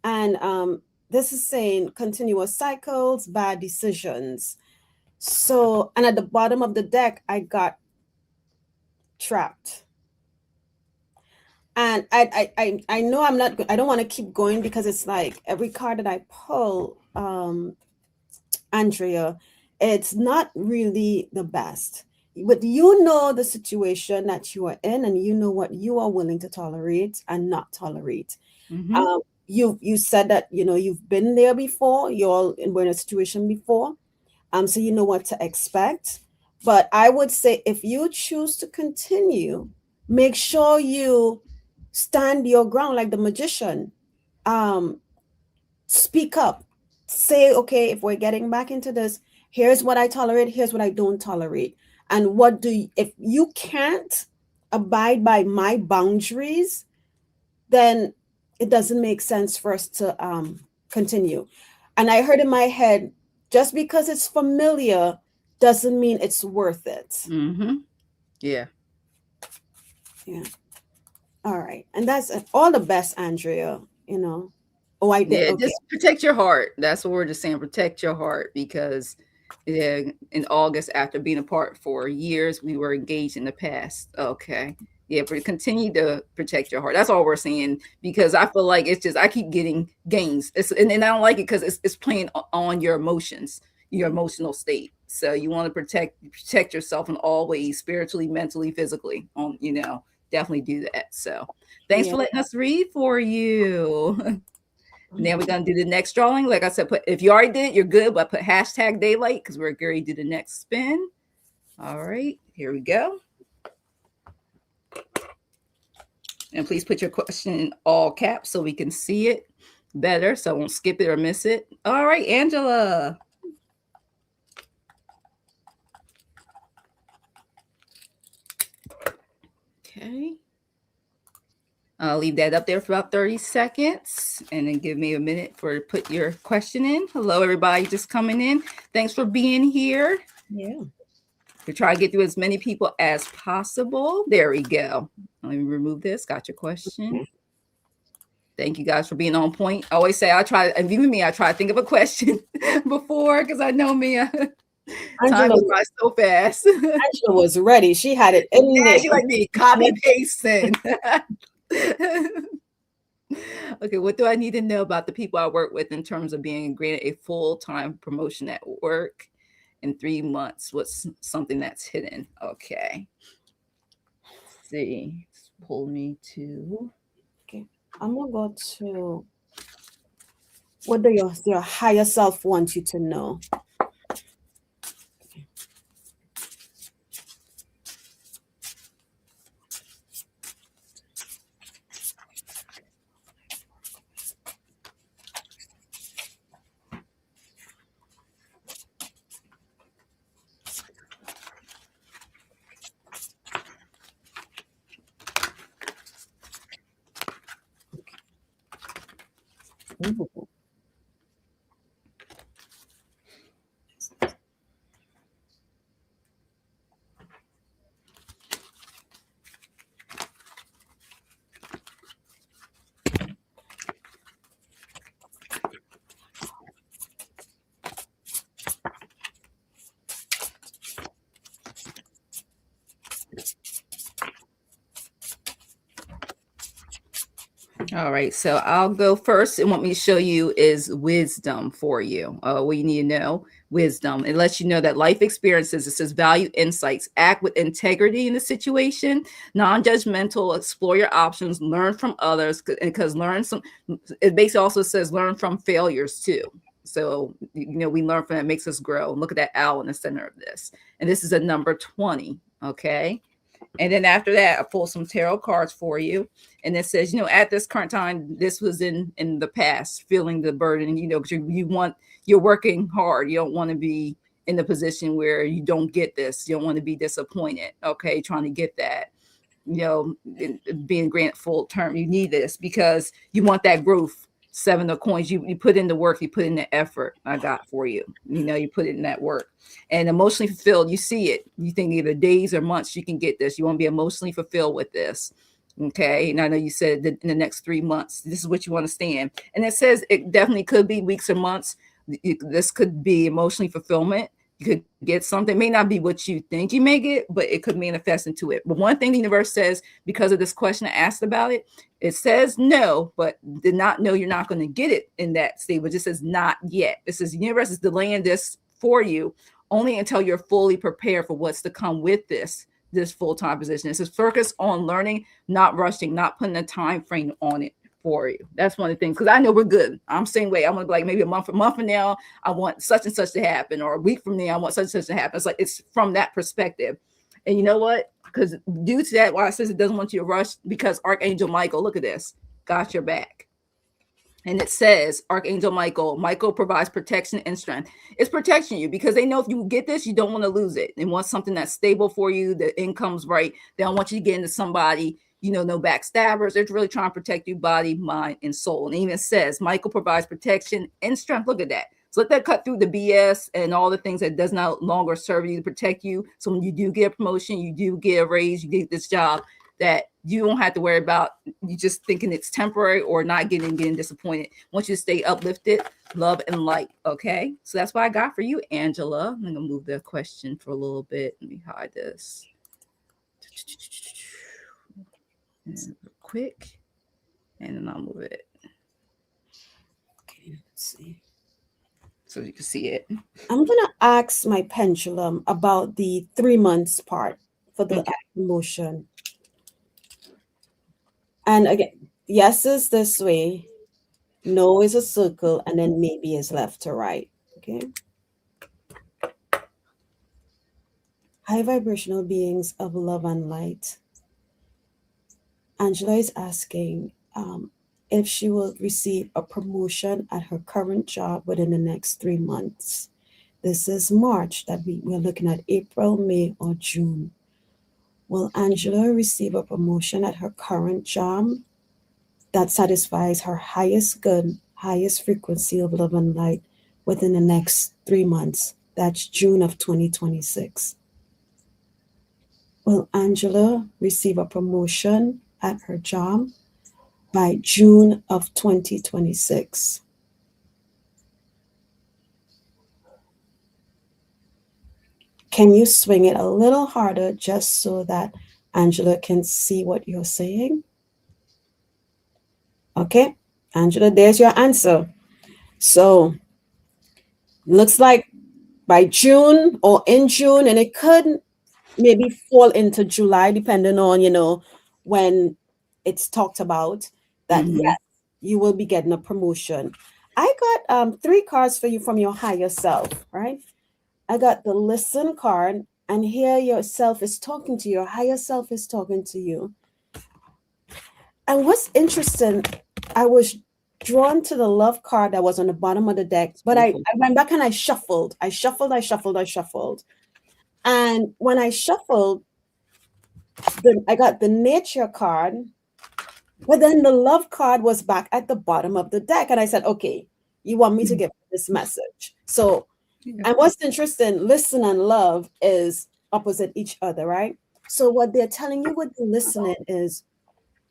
And this is saying continuous cycles, bad decisions. So, and at the bottom of the deck, I got trapped. And I know I don't want to keep going because it's like every card that I pull, Andrea, it's not really the best. But you know the situation that you are in, and you know what you are willing to tolerate and not tolerate. Mm-hmm. You said that you've been there before. Were in a situation before, so you know what to expect. But I would say if you choose to continue, make sure you stand your ground like the magician. Um, Speak up. Say, okay, if we're getting back into this, here's what I tolerate, here's what I don't tolerate. And if you can't abide by my boundaries, then it doesn't make sense for us to continue. And I heard in my head, just because it's familiar doesn't mean it's worth it. Mm-hmm. Yeah. Yeah. All right. And that's all the best, Andrea. Oh, I did. Yeah, Okay. just protect your heart. That's what we're just saying. Protect your heart because yeah, in August, after being apart for years, we were engaged in the past. Okay. Yeah, but continue to protect your heart. That's all we're saying because I feel like it's just I keep getting gains. And I don't like it because it's playing on your emotions, your emotional state. So you want to protect yourself in all ways, spiritually, mentally, physically. Definitely do that. So thanks Yeah. for letting us read for you. Now we're gonna do the next drawing. Like I said, if you already did it, you're good. But put hashtag daylight because we're going to do the next spin. All right, here we go. And please put your question in all caps so we can see it better, so I won't skip it or miss it. All right, Angela. Okay. I'll leave that up there for about 30 seconds and then give me a minute for put your question in. Hello, everybody just coming in. Thanks for being here. Yeah. We try to get through as many people as possible. There we go. Let me remove this. Got your question. Thank you guys for being on point. I always say and even me, I try to think of a question before because I know me. Time Angela, goes by so fast. Angela was ready. She had it in Yeah, there. she like me. Copy paste send. Okay, what do I need to know about the people I work with in terms of being granted a full-time promotion at work in 3 months? What's something that's hidden? Okay. Let's see. Let's pull me to. Okay. I'm gonna go to what do your higher self want you to know? Ooh. All right, so I'll go first. And what me to show you is wisdom for you. What you need to know, wisdom. It lets you know that life experiences, it says value insights, act with integrity in the situation, non-judgmental, explore your options, learn from others, because learn some, it basically also says learn from failures too. So, we learn from that, makes us grow. Look at that owl in the center of this. And this is a number 20, okay? And then after that, I pull some tarot cards for you. And it says, at this current time, this was in the past, feeling the burden, because you're working hard. You don't want to be in the position where you don't get this. You don't want to be disappointed. Okay. Trying to get that, being granted full term. You need this because you want that growth. Seven of coins, you put in the work, you put in the effort I got for you. You put it in that work. And emotionally fulfilled, you see it. You think either days or months you can get this. You want to be emotionally fulfilled with this. Okay. And I know you said that in the next 3 months, this is what you want to stand. And it says it definitely could be weeks or months. This could be emotionally fulfillment. You could get something. It may not be what you think you may get, but it could manifest into it. But one thing the universe says, because of this question I asked about it, it says no, but did not know you're not going to get it in that state. But it says not yet. It says the universe is delaying this for you only until you're fully prepared for what's to come with this full-time position. It says focus on learning, not rushing, not putting a time frame on it for you. That's one of the things, because I know we're good. I'm same way. I'm gonna be like maybe a month from now, I want such and such to happen, or a week from now, I want such and such to happen. It's like it's from that perspective. And you know what? Because due to that, why it says it doesn't want you to rush, because Archangel Michael, look at this, got your back. And it says Archangel Michael provides protection and strength. It's protecting you because they know if you get this, you don't want to lose it. They want something that's stable for you, the income's right. They don't want you to get into somebody, no backstabbers. They're really trying to protect you, body, mind, and soul. And it even says Michael provides protection and strength. Look at that. So let that cut through the BS and all the things that does not longer serve you to protect you. So when you do get a promotion, you do get a raise, you get this job, that you don't have to worry about you just thinking it's temporary or not getting disappointed. I want you to stay uplifted, love, and light. Okay. So that's what I got for you, Angela. I'm gonna move the question for a little bit. Let me hide this. And quick. And then I'll move it. Okay, let's see. So you can see it. I'm gonna ask my pendulum about the 3 months part for the Okay. promotion. And again, yes is this way, no is a circle, and then maybe is left to right. Okay. High vibrational beings of love and light. Angela is asking if she will receive a promotion at her current job within the next 3 months. This is March, that we're looking at April, May, or June. Will Angela receive a promotion at her current job that satisfies her highest good, highest frequency of love and light within the next 3 months? That's June of 2026. Will Angela receive a promotion at her job by June of 2026? Can you swing it a little harder just so that Angela can see what you're saying? Okay, Angela, there's your answer. So looks like by June or in June, and it could maybe fall into July, depending on, when it's talked about, that Mm-hmm. yes, you will be getting a promotion. I got three cards for you from your higher self, right? I got the listen card, and here yourself is talking to you, your higher self is talking to you. And what's interesting, I was drawn to the love card that was on the bottom of the deck, It's but I, beautiful. I went back and I shuffled. I shuffled, I shuffled, I shuffled. And when I shuffled, I got the nature card, but then the love card was back at the bottom of the deck. And I said, okay, you want me to give this message. So, Yeah. and what's interesting, listen and love is opposite each other, right? So what they're telling you with the listening is,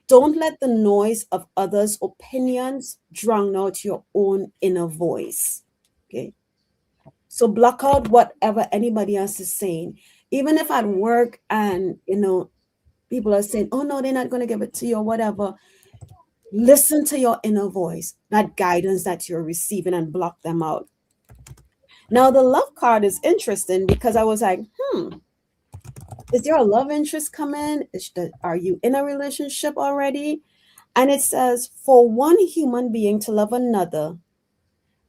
don't let the noise of others' opinions drown out your own inner voice. Okay. So block out whatever anybody else is saying. Even if at work and people are saying, oh no, they're not going to give it to you or whatever. Listen to your inner voice, that guidance that you're receiving, and block them out. Now the love card is interesting because I was like, is there a love interest coming? Are you in a relationship already? And it says, for one human being to love another,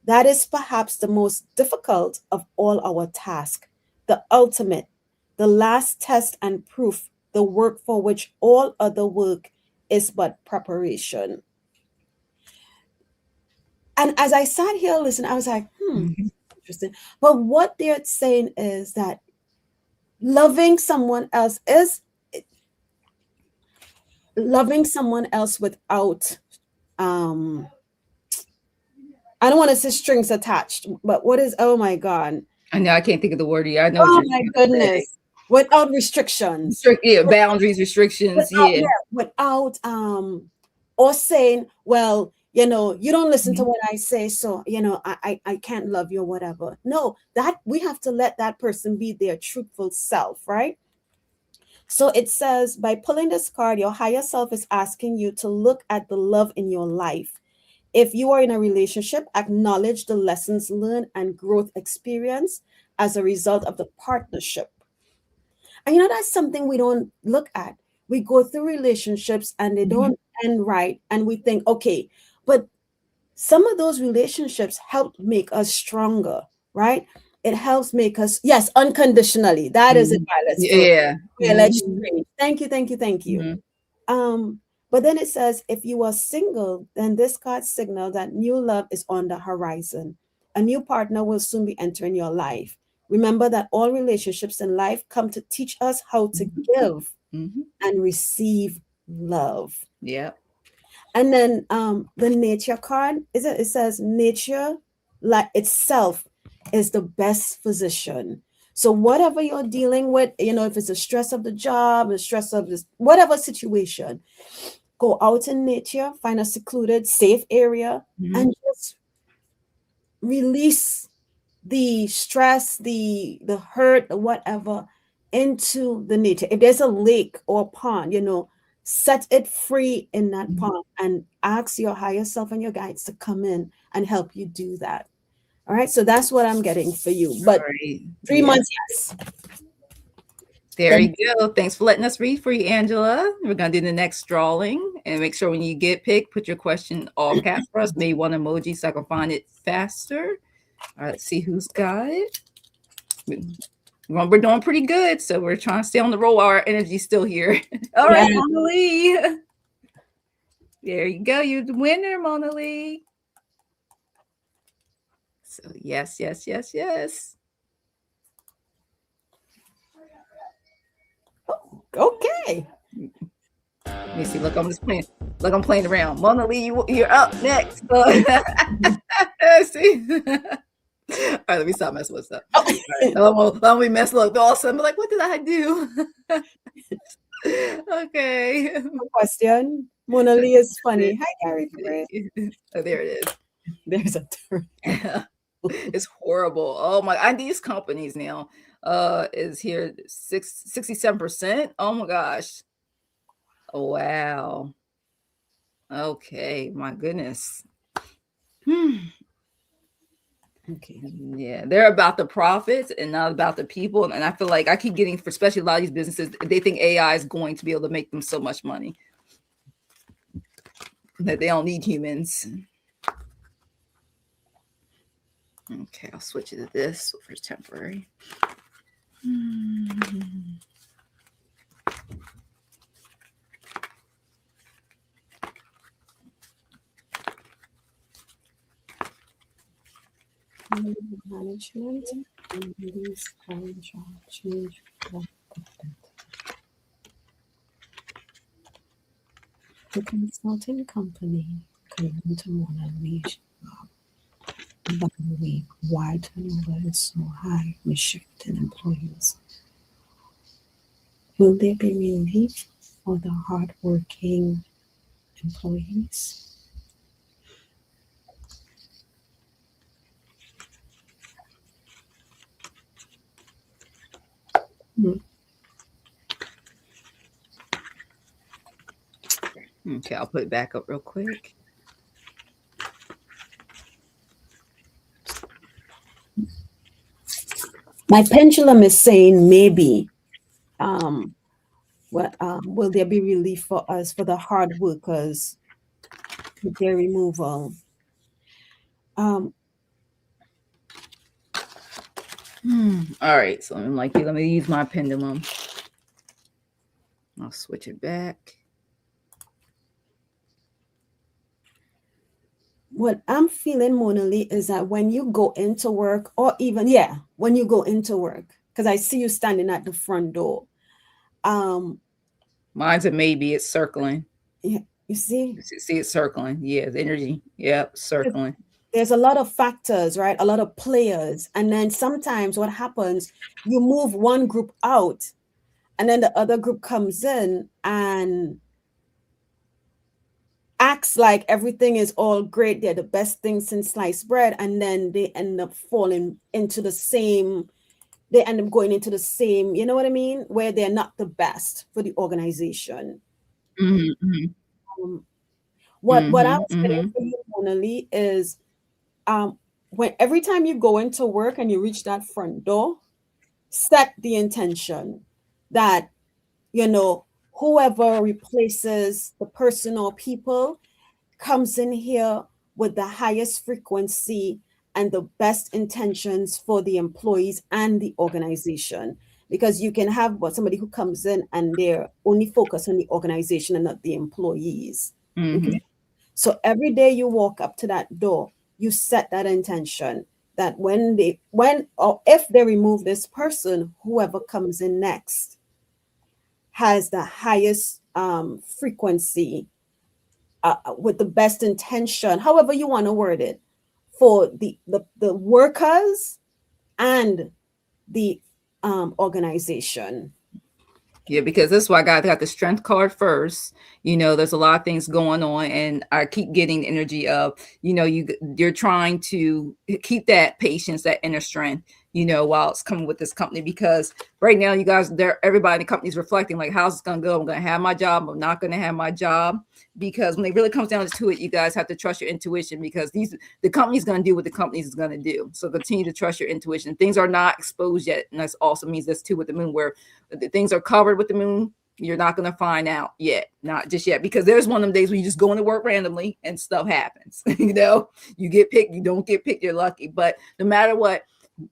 that is perhaps the most difficult of all our tasks, the ultimate, the last test and proof, the work for which all other work is but preparation. And as I sat here listening, I was like, Mm-hmm. interesting. But what they're saying is that loving someone else is loving someone else without um I don't want to say strings attached, but what is, oh my God. I know I can't think of the word. Yeah, I know what Oh you're my trying to say. goodness. Without restrictions. Yeah, boundaries, restrictions. Without, Yeah. yeah, without or saying, well, you don't listen to Mhm. what I say, so I can't love you or whatever. No, that we have to let that person be their truthful self, right? So it says, by pulling this card, your higher self is asking you to look at the love in your life. If you are in a relationship, acknowledge the lessons learned and growth experience as a result of the partnership. And that's something we don't look at. We go through relationships and they Mhm. don't end right. And we think, okay, but some of those relationships help make us stronger, right? It helps make us, yes, unconditionally. That is it, Mhm. Violet's for Yeah. let's Mhm. change. Thank you, thank you, thank you. Mhm. Um, but then it says, if you are single, then this card signals that new love is on the horizon. A new partner will soon be entering your life. Remember that all relationships in life come to teach us how to Mhm. give Mhm. and receive love. Yeah. And then the nature card it says nature like itself is the best physician. So whatever you're dealing with, if it's a stress of the job, the stress of this, whatever situation, go out in nature, find a secluded, safe area, Mhm. and just release the stress, the hurt, or whatever, into the nature. If there's a lake or a pond, set it free in that Mhm. pond and ask your higher self and your guides to come in and help you do that. All right. So that's what I'm getting for you. All But right. three Yeah. months, yes. There Then you go. Thanks for letting us read for you, Angela. We're gonna do the next drawing, and make sure when you get picked, put your question all caps for us. Maybe one emoji so I can find it faster. All right, let's see who's got it. Well, we're doing pretty good, so we're trying to stay on the roll while our energy's still here. All yeah. right, Mona Lee. There you go. You're the winner, Mona Lee. So yes, yes, yes, yes. Okay. Let me see. Look, I'm just playing. Look, I'm playing around. Mona Lee, you're up next. See. All right, let me stop messing with stuff. Oh, All right, let me mess up. All of a sudden, I'm like, what did I do? Okay. question. Mona Lee is funny. Hi, Gary Chris. Oh, there it There's a turn. is. It's horrible. Oh my! I these companies now. is here 67%. Oh my gosh. Oh, wow. Okay, my goodness. Okay. Yeah, they're about the profits and not about the people. And I feel like I keep getting, for especially a lot of these businesses, they think AI is going to be able to make them so much money that they don't need humans. Okay, I'll switch it to this for temporary. Management and release culture change. The consulting company coming to Mona Leash by the way, why turnover is so high with shifting employees. Will there be relief for the hardworking employees? Hmm. Okay, I'll put it back up real quick. My pendulum is saying maybe. What will there be relief for us for the hard workers with their removal? Um, All right, so I'm like, let me use my pendulum. I'll switch it back. what I'm feeling, Mona Lee, is that when you go into work, or even when you go into work, because I see you standing at the front door. Mine's a maybe. It's circling. Yeah, you see, See it circling. Yeah, the energy. Yep, circling. there's a lot of factors, right? A lot of players, and then sometimes what happens, you move one group out, and then the other group comes in and acts like everything is all great. They're the best thing since sliced bread, and then they end up falling into the same. They end up going into the same. You know what I mean? Where they're not the best for the organization. Mm-hmm, Um, what I mm-hmm, was saying mm-hmm. for you, Mona Lee, is um, when every time you go into work and you reach that front door, set the intention that you know whoever replaces the person or people comes in here with the highest frequency and the best intentions for the employees and the organization. Because you can have somebody who comes in and they're only focused on the organization and not the employees. Mm-hmm. Okay. So every day you walk up to that door, you set that intention that when or if they remove this person, whoever comes in next has the highest frequency with the best intention, however you want to word it, for the workers and the organization. Yeah, because that's why I got the strength card first. There's a lot of things going on, and I keep getting the energy of, you're trying to keep that patience, that inner strength, while it's coming with this company. Because right now, you guys, everybody in the company is reflecting like, how's it gonna go? I'm gonna have my job. I'm not gonna have my job. Because when it really comes down to it, you guys have to trust your intuition, because the company's gonna do what the company is gonna do. So continue to trust your intuition. Things are not exposed yet, and that also means this too with the moon, where things are covered with the moon. You're not going to find out yet, not just yet, because there's one of them days where you just go into work randomly and stuff happens. You get picked, you don't get picked, you're lucky. But no matter what,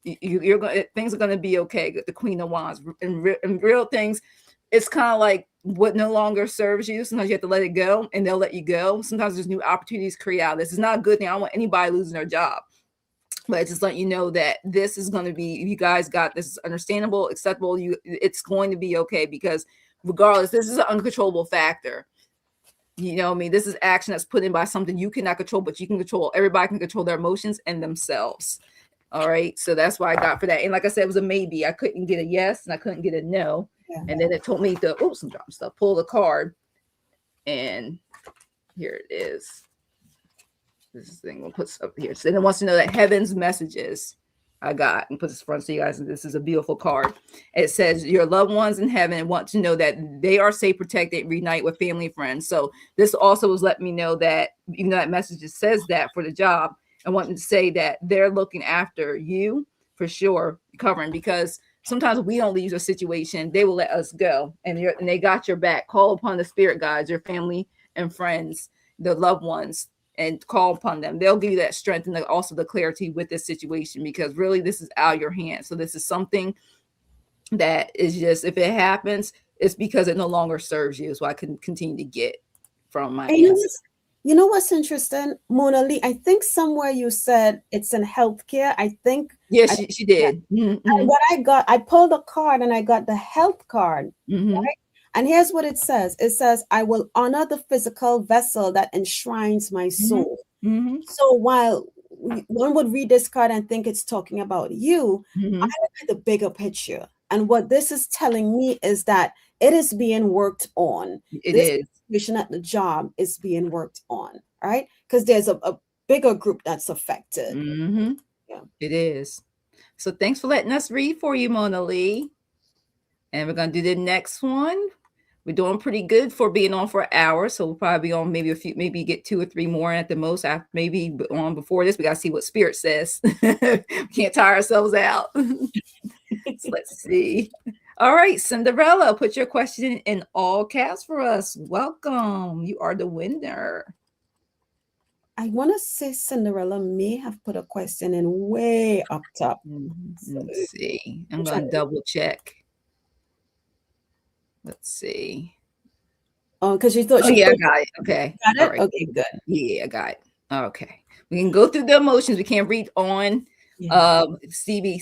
you're going. Things are going to be okay. The Queen of Wands and real things. It's kind of like what no longer serves you. Sometimes you have to let it go, and they'll let you go. Sometimes there's new opportunities create out. This is not a good thing. I don't want anybody losing their job. But just let you know that this is going to be, you guys got this, is understandable, acceptable. It's going to be okay, because regardless, this is an uncontrollable factor. This is action that's put in by something you cannot control, but you can control. Everybody can control their emotions and themselves. All right. So that's why I got for that. And like I said, it was a maybe. I couldn't get a yes and I couldn't get a no. Yeah. And then it told me to, I'm dropping stuff, pull the card. And here it is. This thing we'll put stuff here. So then it wants to know that heaven's messages. I got and put this front so you guys. This is a beautiful card. It says your loved ones in heaven want to know that they are safe, protected, reunite with family and friends. So this also was letting me know that even though that message just says that for the job, I want to say that they're looking after you for sure, covering because sometimes we don't leave a situation, they will let us go, and they got your back. Call upon the spirit guides, your family and friends, the loved ones, and call upon them. They'll give you that strength and also the clarity with this situation because really this is out of your hands. So this is something that is just, if it happens, it's because it no longer serves you. So I can continue to get from my And ancestors. you know what's interesting, Mona Lee? I think somewhere you said it's in healthcare. Yes, I she did. and what I got, I pulled a card and I got the health card. Mm-hmm. And here's what it says. It says, I will honor the physical vessel that enshrines my Mm-hmm. soul. Mm-hmm. So while one would read this card and think it's talking about you, I Mm-hmm. look at the bigger picture. And what this is telling me is that it is being worked on. It This is. situation at the job is being worked on, right? Because there's a bigger group that's affected. Mm-hmm. Yeah. It is. So thanks for letting us read for you, Mona Lee. And we're gonna do the next one. We're doing pretty good for being on for an hour, so we'll probably be on maybe a few, maybe get 2 or 3 more at the most. After maybe on before this, we gotta see what Spirit says. We can't tire ourselves out. So let's see. All right, Cinderella, put your question in all caps for us. Welcome. You are the winner. I want to say Cinderella may have put a question in way up top. So, Let's see. I'm try gonna to- double check. Let's see. oh, because she thought Oh she yeah, I put got it. Okay. got All it. right. Okay, good. Yeah, I got it. Okay. We can go through the emotions. We can't read on Yeah. Stevie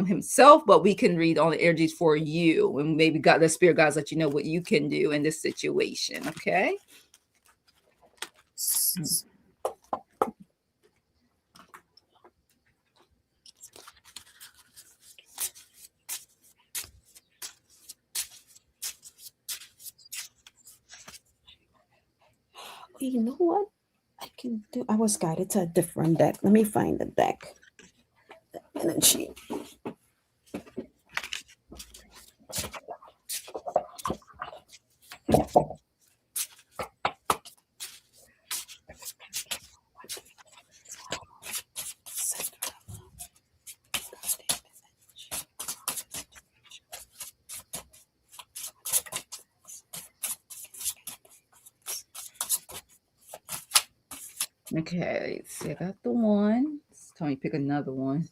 himself, but we can read on the energies for you. And maybe God, the spirit guides let you know what you can do in this situation. Okay. You know what I can do? I was guided to a different deck. Let me find the deck. Energy. Okay. Let's see. I got the one. Tell me pick another one.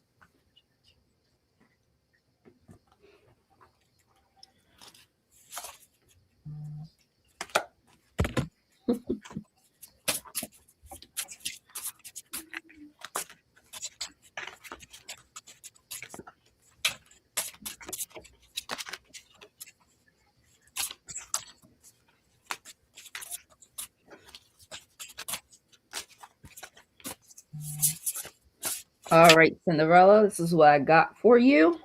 All right, Cinderella. This is what I got for you.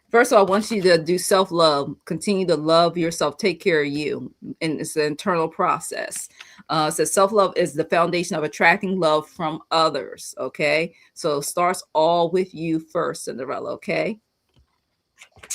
First of all, I want you to do self love. Continue to love yourself. Take care of you, and it's an internal process. So self love is the foundation of attracting love from others. Okay, so it starts all with you first, Cinderella. Okay,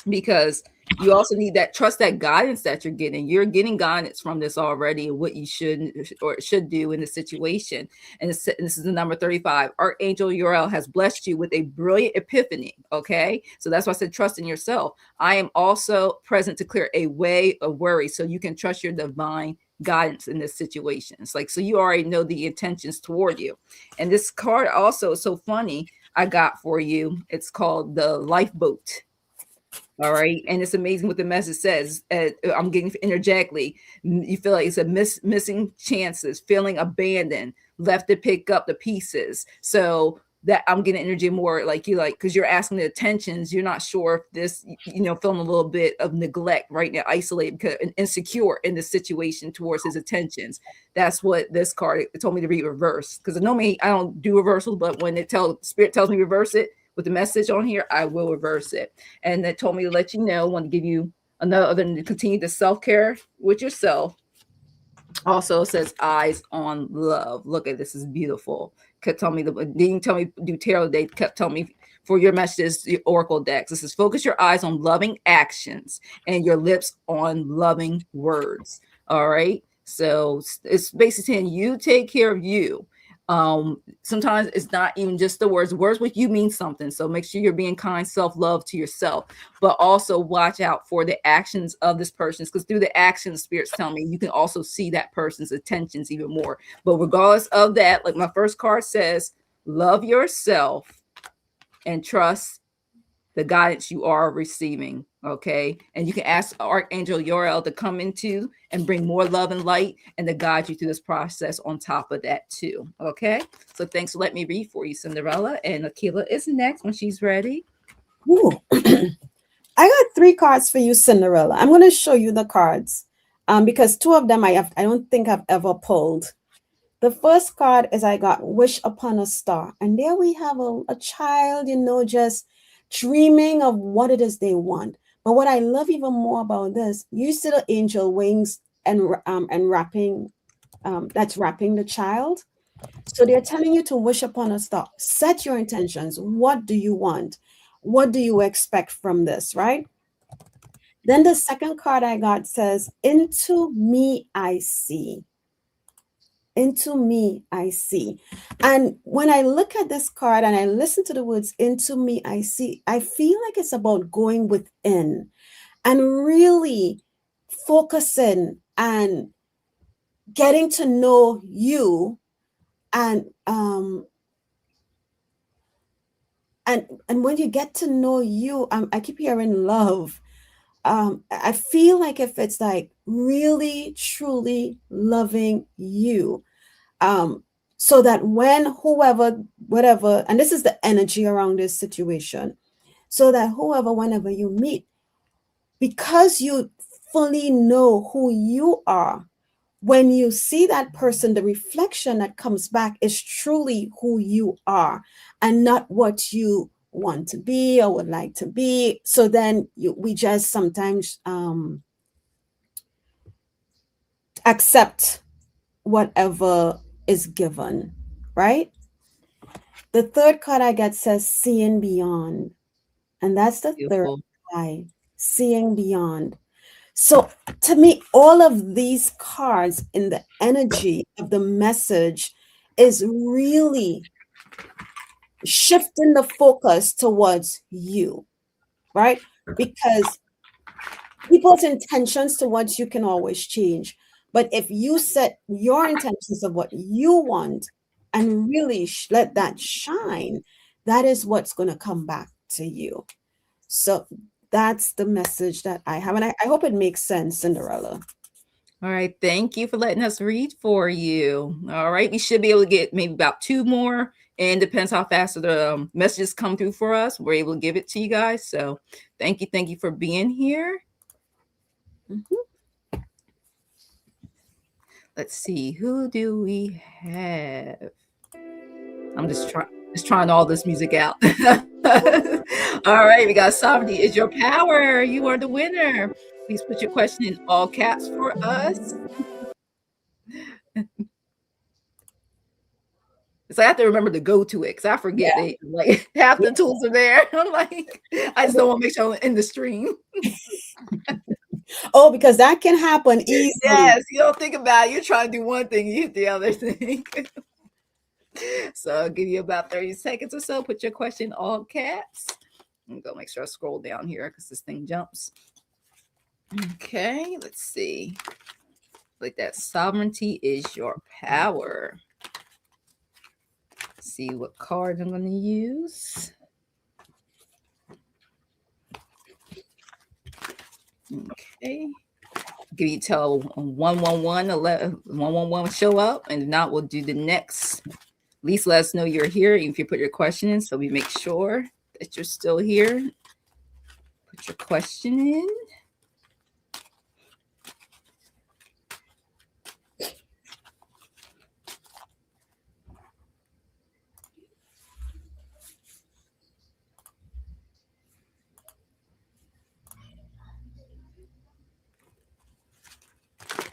because you also need that trust, that guidance that you're getting. You're getting guidance from this already, what you should or should do in the situation. And this is the number 35. Archangel Uriel has blessed you with a brilliant epiphany. Okay, so that's why I said trust in yourself. I am also present to clear a way of worry, so you can trust your divine guidance in this situation. It's like, so you already know the intentions toward you. And this card also is so funny. I got for you. It's called the lifeboat. All right. And it's amazing what the message says. I'm getting energetically. You feel like it's a missing chances, feeling abandoned, left to pick up the pieces. So that I'm getting energy more like you like, because you're asking the attentions. You're not sure if this, feeling a little bit of neglect right now, isolated because and insecure in the situation towards his attentions. That's what this card it told me to read reverse. Because normally I don't do reversals, but when spirit tells me reverse it with the message on here, I will reverse it. And that told me to let you know, want to give you another other than to continue the self-care with yourself. Also says eyes on love. Look at this is beautiful. Kept telling me didn't tell me do tarot. They kept telling me for your messages, the Oracle decks. This is focus your eyes on loving actions and your lips on loving words. All right. So it's basically saying you take care of you. Sometimes it's not even just the words with you mean something, so make sure you're being kind, self-love to yourself, but also watch out for the actions of this person, because through the actions, spirits tell me you can also see that person's intentions even more. But regardless of that, like my first card says, love yourself and trust the guidance you are receiving. Okay. And you can ask Archangel Uriel to come into and bring more love and light and to guide you through this process on top of that, too. Okay. So thanks for letting me read for you, Cinderella. And Akela is next when she's ready. Ooh. I got 3 cards for you, Cinderella. I'm going to show you the cards because 2 of them I don't think I've ever pulled. The first card is I got Wish Upon a Star. And there we have a child, just dreaming of what it is they want. But what I love even more about this, you see the angel wings and wrapping, that's wrapping the child. So they're telling you to wish upon a star. Set your intentions. What do you want? What do you expect from this, right? Then the second card I got says, Into me I see. Into me I see. And when I look at this card and I listen to the words into me I see, I feel like it's about going within and really focusing and getting to know you and and when you get to know you, I keep hearing love. I feel like if it's like really truly loving you, so that when whoever, whatever, and this is the energy around this situation, so that whoever, whenever you meet, because you fully know who you are, when you see that person, the reflection that comes back is truly who you are and not what you want to be or would like to be. So then we just sometimes accept whatever is given, right? The third card I get says seeing beyond. And that's the third Beautiful. eye, seeing beyond. So to me, all of these cards in the energy of the message is really shifting the focus towards you, right? Because people's intentions towards you can always change. But if you set your intentions of what you want and really let that shine, that is what's going to come back to you. So that's the message that I have. And I hope it makes sense, Cinderella. All right. Thank you for letting us read for you. All right. We should be able to get maybe about 2 more. And depends how fast the messages come through for us. We're able to give it to you guys. So thank you. Thank you for being here. Mm-hmm. Let's see. Who do we have? I'm just trying all this music out. All right, we got sovereignty is your power. You are the winner. Please put your question in all caps for us. So I have to remember to go to it because I forget Yeah. it. Like half the tools are there. I'm like, I just don't want to make sure I'm in the stream. Oh, because that can happen easily. Yes, you don't think about it. You're trying to do one thing, you hit the other thing. So I'll give you about 30 seconds or so. Put your question in all caps. I'm gonna make sure I scroll down here because this thing jumps. Okay, let's see. Like that sovereignty is your power. Let's see what card I'm going to use. Okay. Give you tell 111 111 show up, and if not, we'll do the next. At least let us know you're here if you put your question in, so we make sure that you're still here. Put your question in.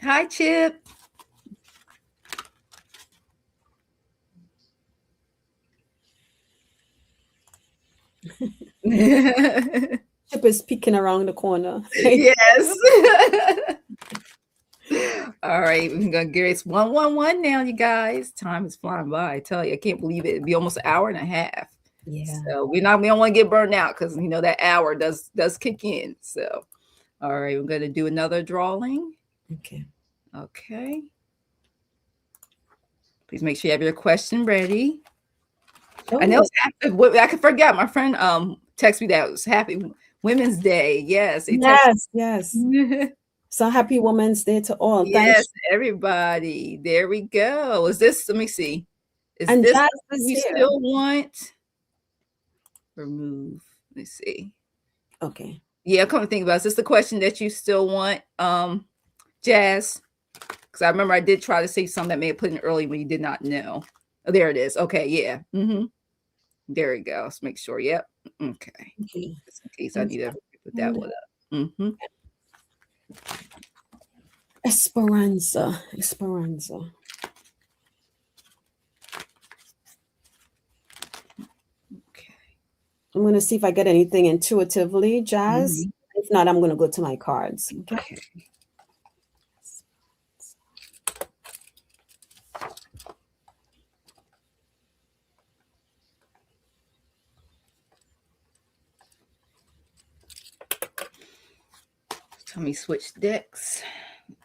Hi, Chip. Ship is peeking around the corner. Yes. All right, we're gonna get it's 111 now, you guys. Time is flying by. I tell you, I can't believe it. It'd be almost an hour and a half. Yeah. So we don't want to get burned out because that hour does kick in. So all right, we're gonna do another drawing. Okay. Okay. Please make sure you have your question ready. I know Oh, it's happy, I could forget. My friend texted me that it was Happy Women's Day. Yes, he texted. yes. So happy Women's Day to all. Yes, Thanks. everybody. There we go. Is this? Let me see. Is And this Jazz something is you here. still want? Remove. Let me see. Okay. Yeah, come to think about it. Is this the question that you still want, Jazz? Because I remember I did try to say something that may have put in early when you did not know. Oh, there it is. Okay, yeah. There we go. Let's make sure. Yep. Okay. Okay. Just in case I need to put that one up. Esperanza. Okay. I'm going to see if I get anything intuitively, Jazz. If not, I'm going to go to my cards. Okay. Let me switch decks.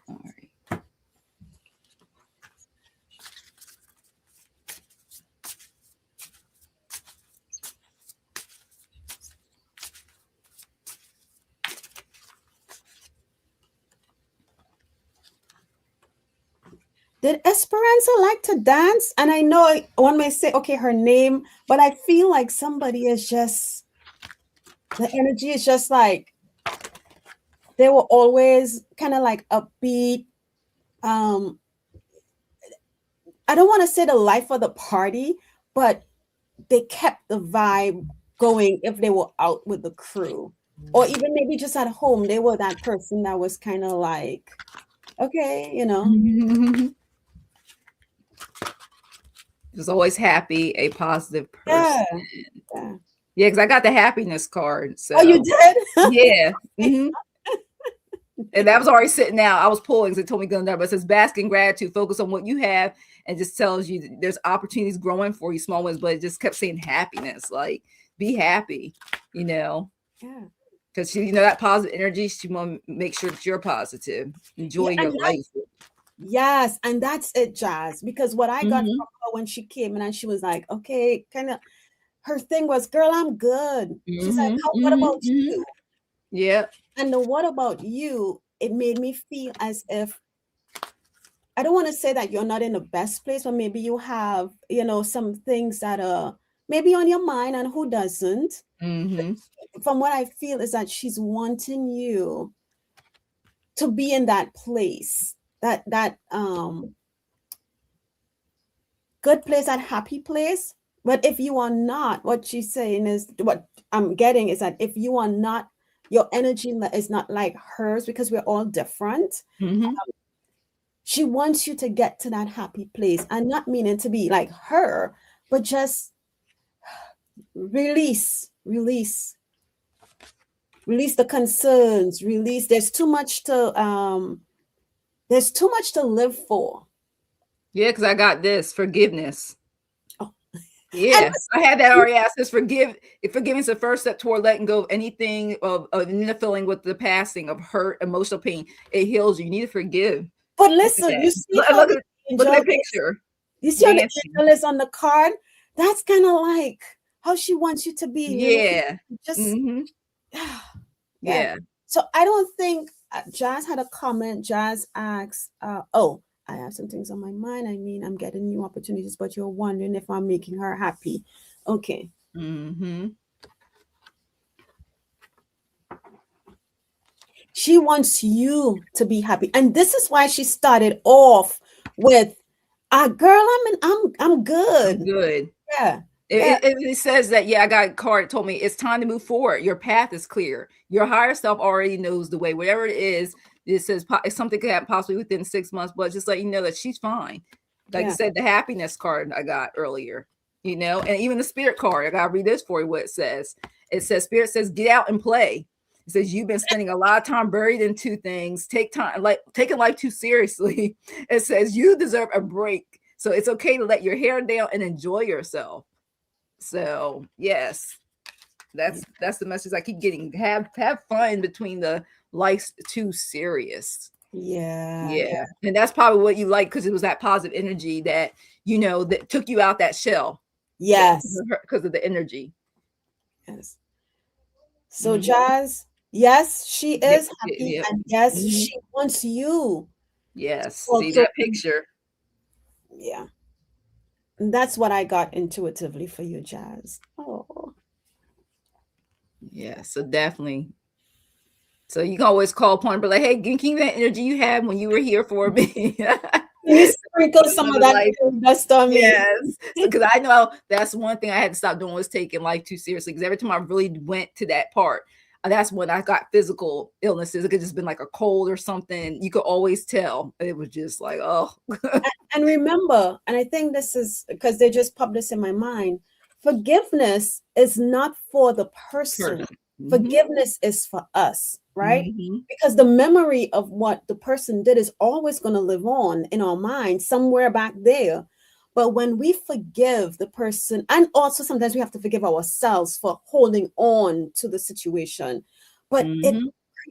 All right. Did Esperanza like to dance? And I know one may say, okay, her name, but I feel like somebody is just, the energy is just like, they were always kind of like upbeat. I don't want to say the life of the party, but they kept the vibe going if they were out with the crew. Or even maybe just at home, they were that person that was kind of like, okay, Just always happy, a positive person. Yeah. Yeah, because I got the happiness card. So. Oh, you did? Yeah. And that was already sitting out. I was pulling because it told me go there, but it says bask in gratitude, focus on what you have, and just tells you there's opportunities growing for you, small ones, but it just kept saying happiness, like be happy, Yeah. Because that positive energy, she want to make sure that you're positive, enjoy your life. Yes, and that's it, Jazz, because what I got from her when she came in and she was like, okay, kind of, her thing was, girl, I'm good. She's like, what about you? Yeah. And the what about you, it made me feel as if, I don't want to say that you're not in the best place, but maybe you have, some things that are maybe on your mind, and who doesn't? From what I feel is that she's wanting you to be in that place, that good place, that happy place. But if you are not, what she's saying is, what I'm getting is that if you are not, your energy is not like hers, because we're all different. She wants you to get to that happy place, and not meaning to be like her, but just release the concerns, there's too much to live for. Yeah, because I got this forgiveness. Oh. Yeah, I had that already. It says forgiveness is the first step toward letting go of anything of feeling with the passing of hurt, emotional pain. It heals you. You need to forgive. But listen, you see how look at that picture. You see how the angel is on the card? That's kind of like how she wants you to be. Yeah. Just yeah. So I don't think Jazz had a comment. Jazz asks, oh, I have some things on my mind. I mean, I'm getting new opportunities, but you're wondering if I'm making her happy. Okay. She wants you to be happy. And this is why she started off with, girl, I'm good. I'm good. Yeah. It says that, I got a card told me it's time to move forward. Your path is clear. Your higher self already knows the way. Whatever it is, it says something could happen possibly within 6 months, but just let you know that she's fine. Like I said, the happiness card I got earlier, and even the spirit card. I got to read this for you, what it says. It says, Spirit says, get out and play. It says, you've been spending a lot of time buried into things. Take time, like taking life too seriously. It says, you deserve a break. So it's okay to let your hair down and enjoy yourself. So yes, that's the message I keep getting. Have fun between the life's too serious. Yeah. Yeah. And that's probably what you like, because it was that positive energy that, that took you out that shell. Yes. Because of the energy. Yes. So Jazz, yes, she is happy, Yep. and yes, she wants you. Yes. See that picture. Yeah. And that's what I got intuitively for you, Jazz. Oh. Yeah. So definitely. So you can always call upon her, but like, hey, give that energy you had when you were here for me. Can you sprinkle some of that dust on me? Yes, because I know that's one thing I had to stop doing, was taking life too seriously. Because every time I really went to that part, that's when I got physical illnesses. It could just been like a cold or something. You could always tell. It was just like, oh. And remember, and I think this is because they just popped this in my mind, forgiveness is not for the person. Forgiveness is for us, right? Because the memory of what the person did is always going to live on in our mind somewhere back there. But when we forgive the person, and also sometimes we have to forgive ourselves for holding on to the situation, but it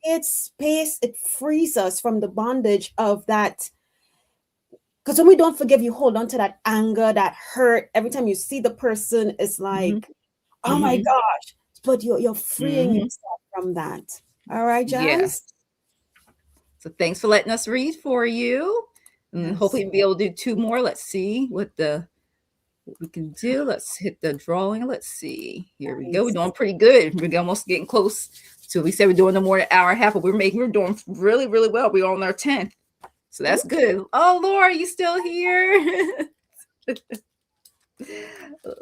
creates space, it frees us from the bondage of that. Because when we don't forgive, you hold on to that anger, that hurt. Every time you see the person, it's like, oh my gosh. But you're freeing yourself from that. All right, Jazz? Yes. So thanks for letting us read for you. And hopefully we'll be able to do 2 more. Let's see what we can do. Let's hit the drawing. Let's see. Here we go. We're doing pretty good. We're almost getting close to, we said we're doing no more than an hour and a half, but we're doing really, really well. We're on our 10th. So that's good. Oh, Laura, you still here?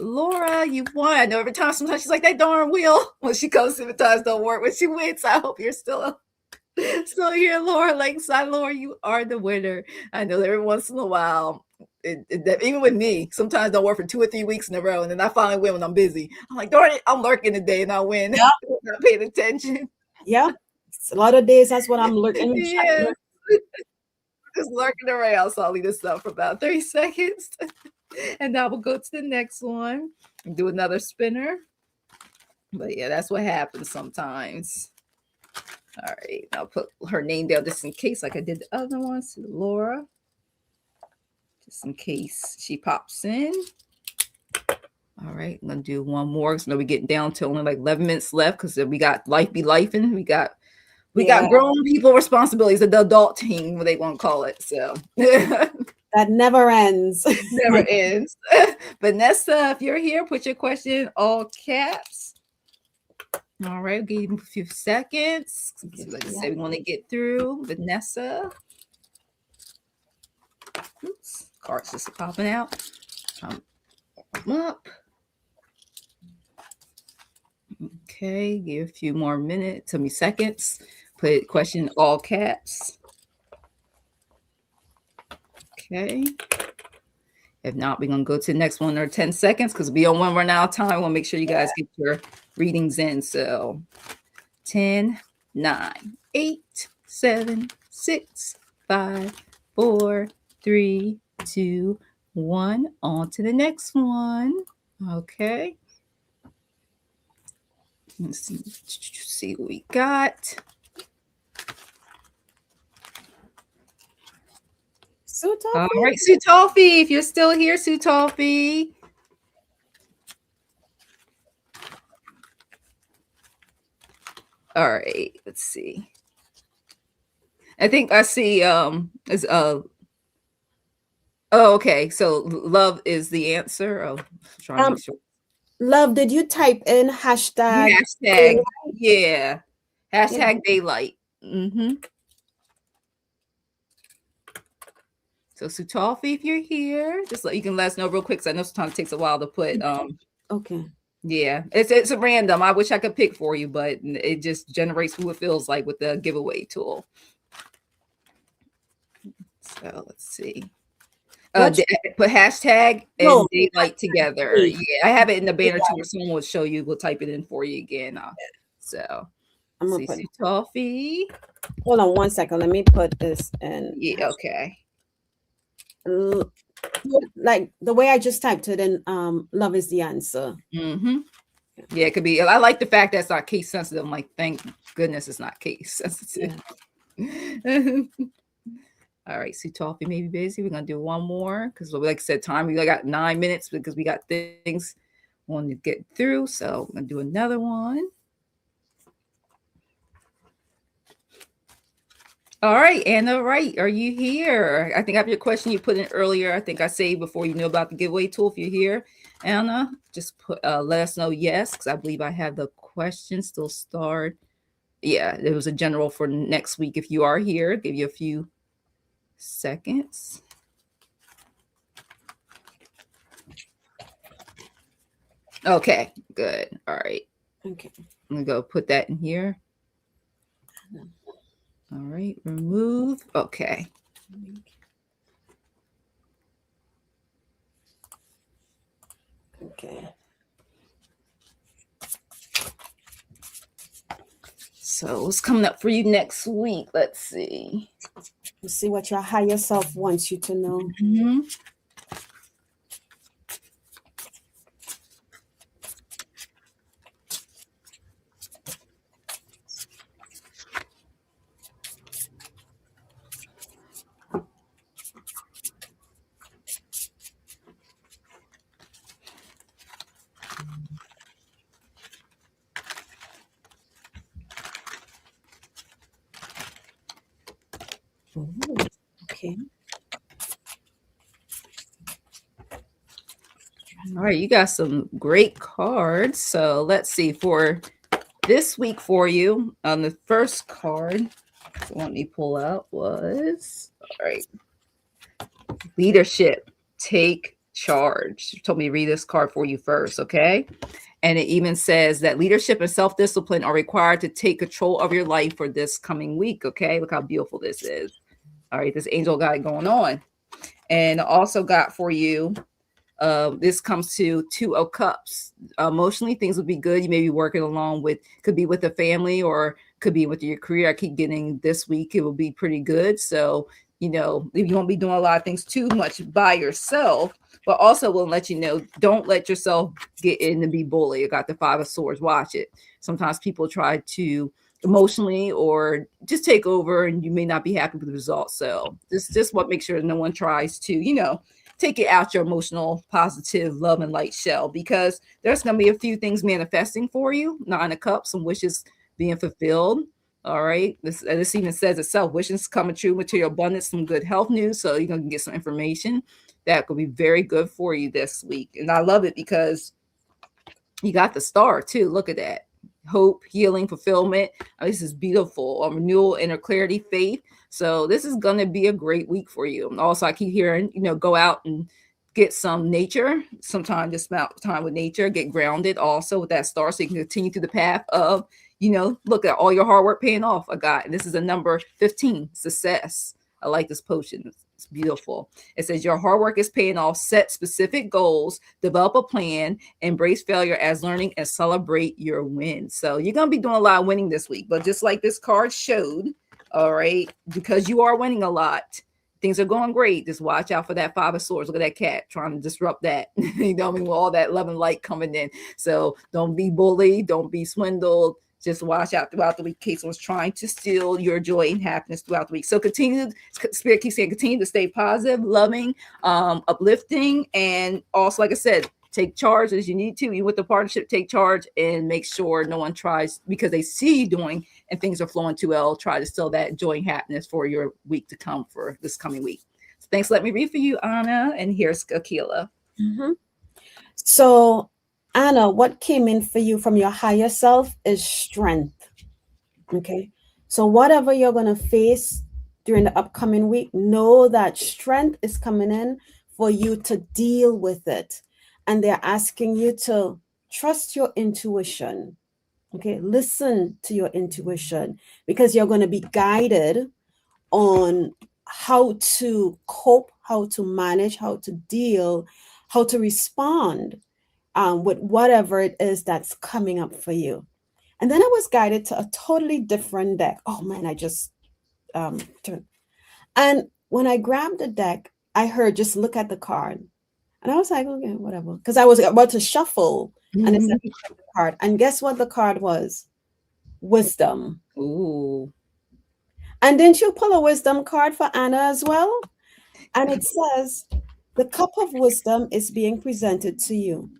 Laura, you won. I know every time, sometimes she's like, that darn wheel. When she comes, sometimes don't work when she wins. I hope you're still here, Laura Lakeside. Laura, you are the winner. I know every once in a while, even with me, sometimes don't work for 2 or 3 weeks in a row, and then I finally win when I'm busy. I'm like, darn it, I'm lurking today and I win. Yep. Not paying attention. Yeah. It's a lot of days, that's what I'm lurking. Yeah. Just lurking around. So I'll leave this up for about 30 seconds. And now we'll go to the next one and do another spinner. But yeah, that's what happens sometimes. All right, I'll put her name down just in case, like I did the other ones. Laura, just in case she pops in. All right, I'm gonna do one more. So we're getting down to only like 11 minutes left, because we got life be life, and we got grown people responsibilities, the adult team, what they want to call it. So that never ends. Never ends. Vanessa, if you're here, put your question in all caps. All right, I'll give you a few seconds. Like I said, we want to get through. Vanessa. Oops, cards just popping out. Up. Okay, give a few more minutes, how many seconds. Put question in all caps. Okay. If not, we're going to go to the next one or 10 seconds, because we don't want to run out of time. I want to make sure you guys get your readings in. So 10, 9, 8, 7, 6, 5, 4, 3, 2, 1. On to the next one. Okay. Let's see what we got. All right, Sue Toffee, if you're still here, Sue Toffee. All right, let's see. I think I see is oh, okay. So love is the answer. Oh, trying to make sure. Love, did you type in hashtag? Hashtag, yeah. Hashtag daylight. So Sutafi, if you're here, just you can let us know real quick, because I know sometimes it takes a while to put. Okay. Yeah, it's a random. I wish I could pick for you, but it just generates who it feels like with the giveaway tool. So let's see. What? Put hashtag No, and daylight together. wait. Yeah, I have it in the banner too, where someone will show you. We'll type it in for you again. So, I'm gonna put. CC Toffee. Hold on 1 second. Let me put this in. Yeah, okay. Like the way I just typed it in. Love is the answer. Mm-hmm. Yeah, it could be. I like the fact that it's not case sensitive. I'm like, thank goodness it's not case sensitive. Yeah. All right, see, Toffee may be busy. We're gonna do one more because, like I said, time we got 9 minutes because we got things wanting to get through. So I'm gonna do another one. All right, Anna, right? Are you here? I think I have your question you put in earlier. I think I saved before you know about the giveaway tool. If you're here, Anna, just put let us know yes, because I believe I have the question still starred. Yeah, it was a general for next week. If you are here, give you a few seconds. Okay, good. All right. Okay. I'm gonna go put that in here. All right, remove. Okay. Okay. So what's coming up for you next week? Let's see. Let's see what your higher self wants you to know. Mm-hmm. Ooh, okay. All right, you got some great cards. So let's see for this week for you. The first card let me pull out was all right. Leadership. Take charge. You told me to read this card for you first, okay? And it even says that leadership and self-discipline are required to take control of your life for this coming week. Okay, look how beautiful this is. All right, this angel got it going on. And also got for you, this comes to 2 of Cups. Emotionally, things will be good. You may be working along with, could be with a family or could be with your career. I keep getting this week, it will be pretty good. So, you won't be doing a lot of things too much by yourself, but also will let you know, don't let yourself get in and be bullied. I got the 5 of Swords. Watch it. Sometimes people try to emotionally or just take over and you may not be happy with the results. So just what make sure no one tries to, take it out your emotional, positive, love and light shell, because there's going to be a few things manifesting for you. 9 of Cups, some wishes being fulfilled. All right. This even says itself, wishes coming true, material abundance, some good health news. So you're going to get some information that could be very good for you this week. And I love it because you got the star too. Look at that. Hope, healing, fulfillment. This is beautiful. Renewal, inner clarity, faith. So this is going to be a great week for you. And also, I keep hearing, go out and get some nature, sometime just spend time with nature, get grounded also with that star so you can continue through the path of, look at all your hard work paying off. I got, and this is a number 15, success. I like this potion. It's beautiful. It says your hard work is paying off. Set specific goals, develop a plan, embrace failure as learning, and celebrate your wins. So you're going to be doing a lot of winning this week. But just like this card showed, all right, because you are winning a lot, things are going great. Just watch out for that 5 of Swords. Look at that cat trying to disrupt that. With all that love and light coming in. So don't be bullied. Don't be swindled. Just watch out throughout the week. Case was trying to steal your joy and happiness throughout the week. So Spirit keeps saying, continue to stay positive, loving, uplifting, and also, like I said, take charge as you need to. You with the partnership, take charge and make sure no one tries, because they see you doing and things are flowing too well, try to steal that joy and happiness for your week to come, for this coming week. So thanks. Let me read for you, Anna. And here's Akela. Mm-hmm. So, Anna, what came in for you from your higher self is strength. Okay. So, whatever you're going to face during the upcoming week, know that strength is coming in for you to deal with it. And they're asking you to trust your intuition. Okay. Listen to your intuition, because you're going to be guided on how to cope, how to manage, how to deal, how to respond with whatever it is that's coming up for you. And then I was guided to a totally different deck. Oh man, I just turned. And when I grabbed the deck, I heard just look at the card. And I was like, okay, whatever. Because I was about to shuffle and it said look at the card. And guess what the card was? Wisdom. Ooh. And didn't you pull a wisdom card for Anna as well? And it says, the cup of wisdom is being presented to you.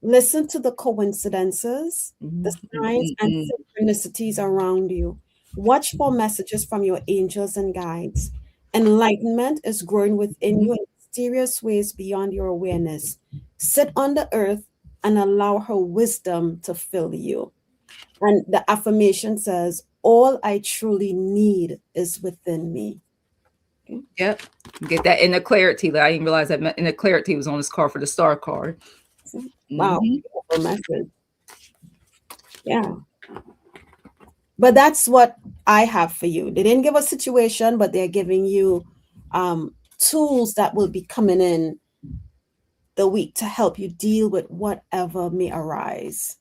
Listen to the coincidences, the signs, and synchronicities around you. Watch for messages from your angels and guides. Enlightenment is growing within you in mysterious ways beyond your awareness. Sit on the earth and allow her wisdom to fill you. And the affirmation says, all I truly need is within me. Okay. Yep. Get that inner clarity. I didn't realize that inner clarity was on this card for the star card. Wow. Message. Yeah. But that's what I have for you. They didn't give a situation, but they're giving you tools that will be coming in the week to help you deal with whatever may arise.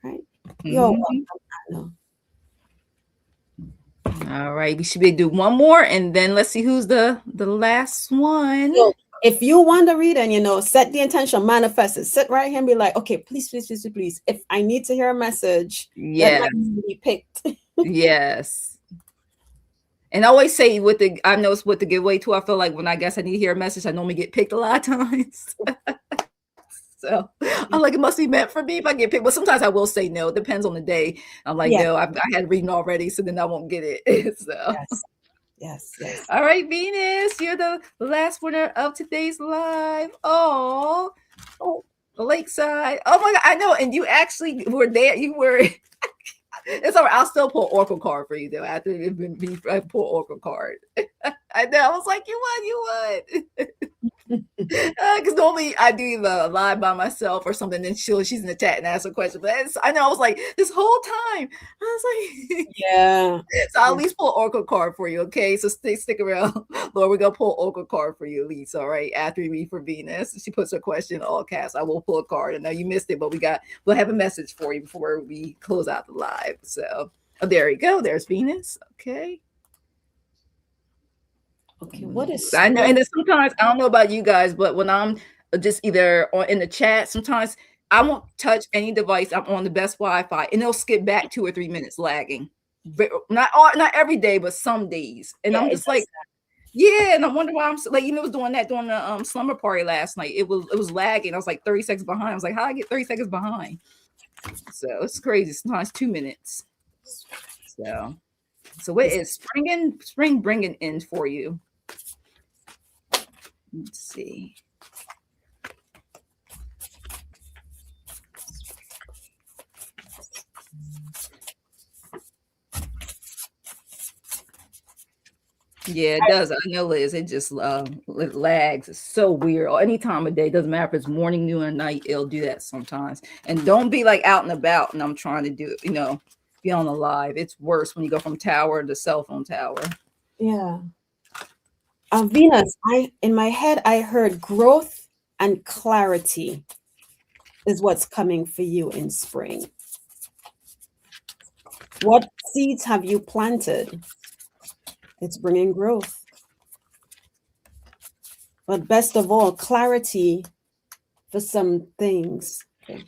Right? You're welcome, Anna. All right, we should be do one more, and then let's see who's the last one. So if you want to read and set the intention, manifest it. Sit right here and be like, okay, please, please, please, please. If I need to hear a message, that might be picked. Yes. And I always say I know it's with the giveaway too. I feel like when I guess I need to hear a message, I normally get picked a lot of times. So I'm like, it must be meant for me if I get picked. But sometimes I will say no. It depends on the day. I'm like, no, I had reading already, so then I won't get it. So yes. All right, Venus, you're the last winner of today's live. Oh, Lakeside. Oh my God, I know. And you actually were there. You were. It's all right. I'll still pull Oracle card for you though. After I pull Oracle card. I know. I was like, you won. Because normally I do either live by myself or something, then she's in the chat and asks a question. But I know I was like, this whole time, I was like, yeah. So I'll at least pull Oracle card for you, okay? So stick around. Lord, we're going to pull Oracle card for you, at least, all right? After we read for Venus, she puts her question in all caps. I will pull a card. I know you missed it, but we'll have a message for you before we close out the live. So, there you go. There's Venus, okay? Okay, what is I know, and then sometimes I don't know about you guys, but when I'm just either in the chat, sometimes I won't touch any device. I'm on the best Wi-Fi, and it'll skip back 2 or 3 minutes lagging. Not every day, but some days, and I'm just like, and I wonder why I'm like, was doing that during the slumber party last night. It was lagging. I was like 30 seconds behind. I was like, how I get 30 seconds behind? So it's crazy. Sometimes 2 minutes. So what is spring bringing in for you? Let's see. Yeah, it does. I know, Liz. It just it lags. It's so weird. Any time of day, doesn't matter if it's morning, noon, or night. It'll do that sometimes. And don't be like out and about. And I'm trying to do, be on the live. It's worse when you go from tower to cell phone tower. Yeah. Venus, in my head, I heard growth and clarity is what's coming for you in spring. What seeds have you planted? It's bringing growth. But best of all, clarity for some things. Okay.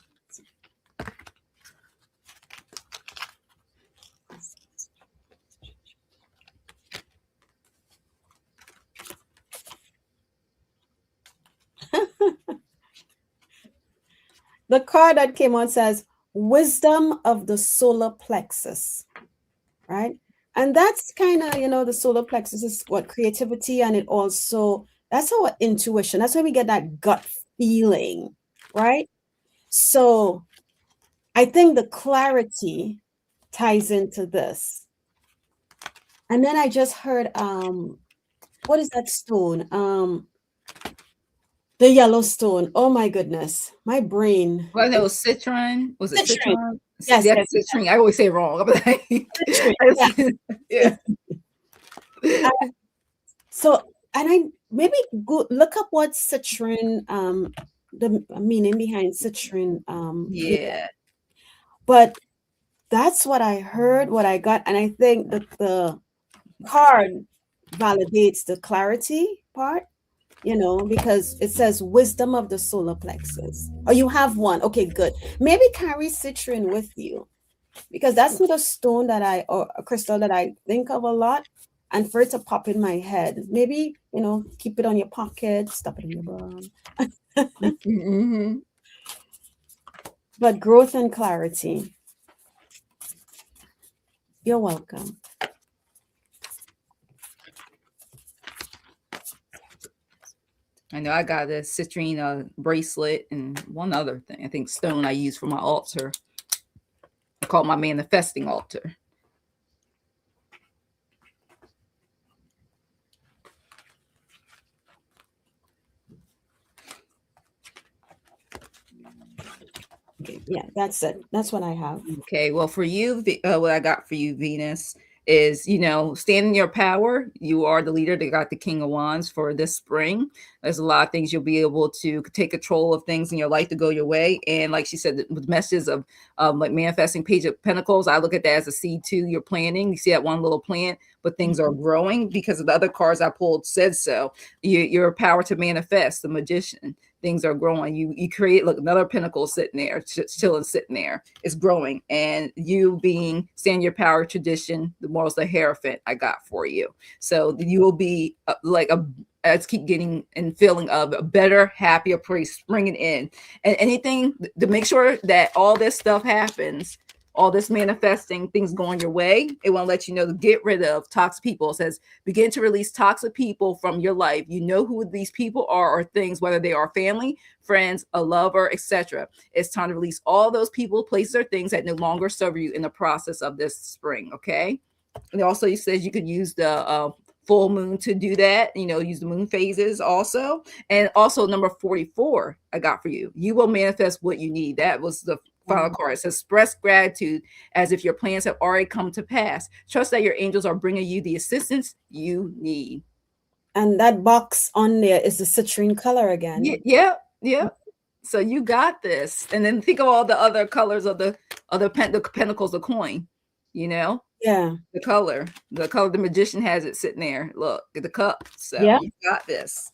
The card that came on says, wisdom of the solar plexus, right? And that's kind of, the solar plexus is what creativity, and it also, that's our intuition. That's why we get that gut feeling, right? So I think the clarity ties into this. And then I just heard, what is that stone? The yellow stone. Oh my goodness. My brain. Well, it was citrine. Was it citrine? Yes, citrine. I always say it wrong. Yeah. So, maybe go look up what citrine, the meaning behind citrine, Yeah. but that's what I heard, what I got, and I think that the card validates the clarity part, because it says wisdom of the solar plexus. Oh, you have one. Okay, good. Maybe carry citrine with you, because that's not a stone or a crystal that I think of a lot. And for it to pop in my head, maybe, keep it on your pocket, stuff it in your bra. Mm-hmm. But growth and clarity. You're welcome. I know I got a citrine bracelet and one other thing. I think stone I use for my altar. I call it my manifesting altar. Okay, yeah, that's it. That's what I have. Okay, well, for you, what I got for you, Venus, is stand in your power. You are the leader that got the King of Wands for this spring. There's a lot of things you'll be able to take control of things in your life to go your way. And like she said, with messages of like manifesting Page of Pentacles, I look at that as a seed too. You're planting. You see that one little plant, but things are growing because of the other cards I pulled said so. Your power to manifest, the Magician. Things are growing. You create, look, another pinnacle sitting there, chilling, sitting there. It's growing, and you being stand your power tradition. The morals, the Hierophant I got for you. So you will be I keep getting and feeling of a better, happier place springing in, and anything to make sure that all this stuff happens. All this manifesting things going your way, it won't let you know to get rid of toxic people. It says begin to release toxic people from your life. You know who these people are or things, whether they are family, friends, a lover, etc. It's time to release all those people, places, or things that no longer serve you in the process of this spring. Okay. And also, it says you could use the full moon to do that. Use the moon phases also. And also, number 44, I got for you. You will manifest what you need. That was the final card. It says express gratitude as if your plans have already come to pass. Trust that your angels are bringing you the assistance you need. And that box on there is the citrine color again. Yeah. So you got this. And then think of all the other colors of the pentacles of coin. Yeah. The color the Magician has it sitting there. Look at the cup. So yeah. You got this.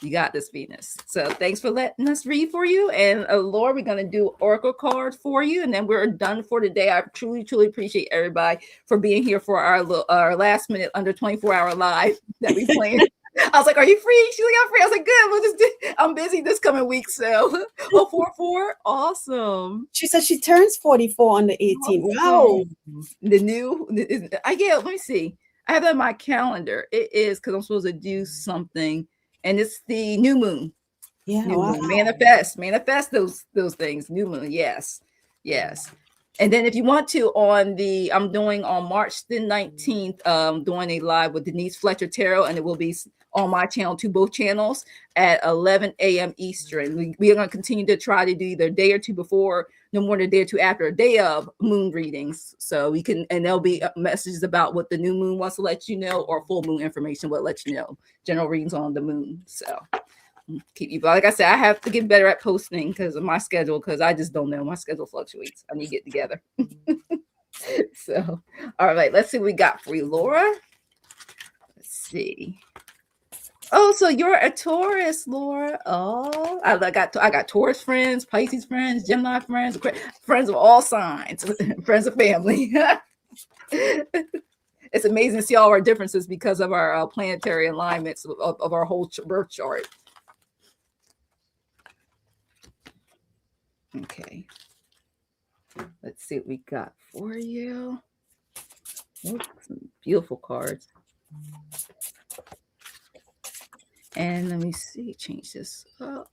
You got this, Venus. So thanks for letting us read for you. And Laura, we're going to do oracle cards for you, and then we're done for today. I truly, truly appreciate everybody for being here for our last minute under 24-hour live that we planned. I was like, "Are you free?" She's like, "I'm free." I was like, "Good. We'll just I'm busy this coming week." So, 44, awesome. She said she turns 44 on the 18th. Wow. Let me see. I have that on my calendar. It is because I'm supposed to do something. And it's the new moon. Yeah. New Wow. moon. Manifest those things. New moon. Yes. And then if you want to, I'm doing on March the 19th, doing a live with Denise Fletcher Tarot, and it will be on my channel, to both channels at 11 a.m. Eastern. We are going to continue to try to do either a day or two before, no more than a day or two after, a day of moon readings. So we can, and there'll be messages about what the new moon wants to let you know, or full moon information, what let you know, general readings on the moon. So keep you, but like I said, I have to get better at posting because of my schedule, because I just don't know. My schedule fluctuates. I need to get together. So, all right, let's see what we got for you, Laura. Let's see. Oh, so you're a Taurus, Laura. Oh, I got Taurus friends, Pisces friends, Gemini friends, friends of all signs, friends of family. It's amazing to see all our differences because of our planetary alignments of our whole birth chart. Okay. Let's see what we got for you. Oh, some beautiful cards. And let me see, change this up.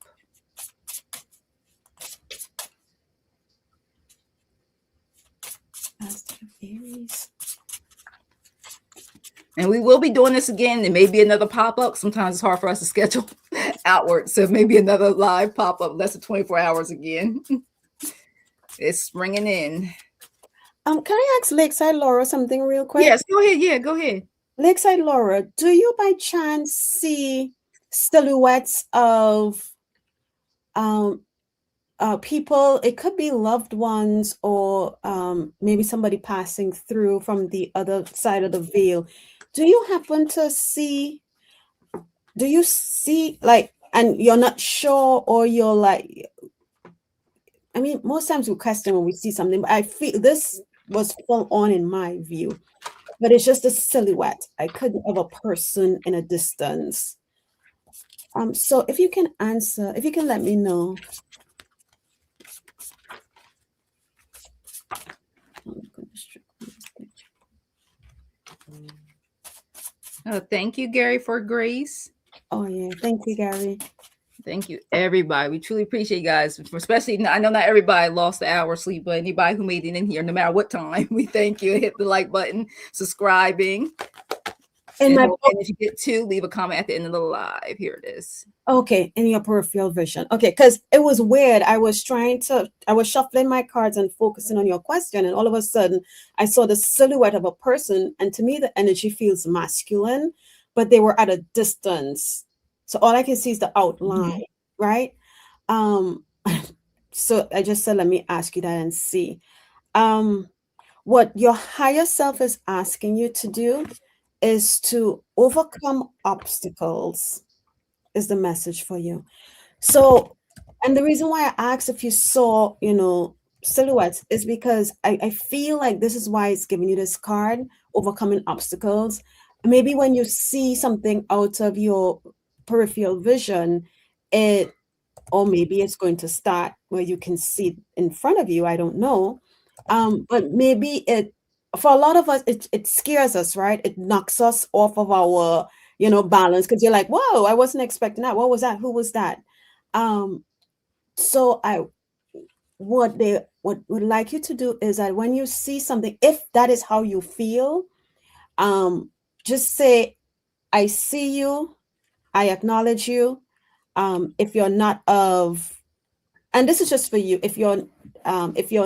Aries. And we will be doing this again. There may be another pop-up. Sometimes it's hard for us to schedule outward. So maybe another live pop-up, less than 24 hours again. It's springing in. Can I ask Lakeside Laura something real quick? Yes, go ahead. Yeah, go ahead. Lakeside Laura, do you by chance see silhouettes of um people? It could be loved ones, or maybe somebody passing through from the other side of the veil. Do you happen to see, do you see like, and you're not sure, or you're like, I mean, most times we question when we see something, but I feel this was full on in my view, but it's just a silhouette. I couldn't of a person in a distance. So if you can answer, if you can let me know. Oh, thank you, Gary, for grace. Oh yeah, thank you, Gary. Thank you, everybody. We truly appreciate you guys, especially I know not everybody lost an hour of sleep, but anybody who made it in here, no matter what time, we thank you. Hit the like button, subscribing, In my book, and if you get to, leave a comment at the end of the live. Here it is. okay, in your peripheral vision. Okay, because it was weird. I was shuffling my cards and focusing on your question, and all of a sudden I saw the silhouette of a person, and to me the energy feels masculine, but they were at a distance. So all I can see is the outline, right? Um, so I just said, let me ask you that and see. Um, what your higher self is asking you to do is to overcome obstacles, is the message for you. So, and the reason why I asked if you saw, silhouettes is because I feel like this is why it's giving you this card, overcoming obstacles. Maybe when you see something out of your peripheral vision, it, or maybe it's going to start where you can see in front of you. I don't know. But maybe it, for a lot of us, it scares us, right? It knocks us off of our, balance, because you're like, whoa, I wasn't expecting that. What was that? Who was that? Um, so I, what they would like you to do is that when you see something, if that is how you feel, just say, I see you, I acknowledge you. If you're not of, and this is just for you, if you're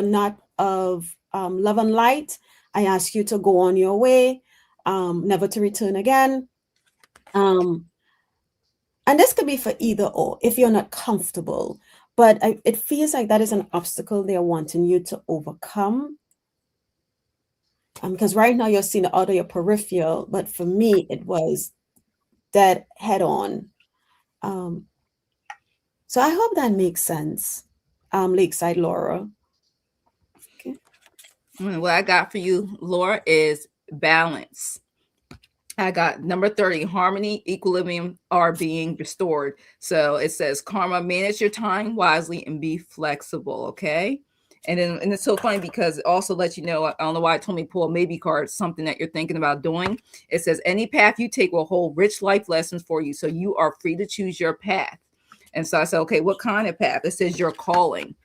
not of love and light, I ask you to go on your way, never to return again. um and this could be for either or if you're not comfortable, but it feels like that is an obstacle they're wanting you to overcome, because right now you're seeing the out of your peripheral, but for me it was that head on. um so I hope that makes sense, Lakeside Laura. Okay. What I got for you, Laura, is balance. I got number 30, harmony, equilibrium are being restored. So it says, karma, manage your time wisely and be flexible. Okay. And it's so funny because it also lets you know, I don't know why it told me pull a maybe card, something that you're thinking about doing. It says, any path you take will hold rich life lessons for you. So you are free to choose your path. And so I said, okay, what kind of path? It says your calling.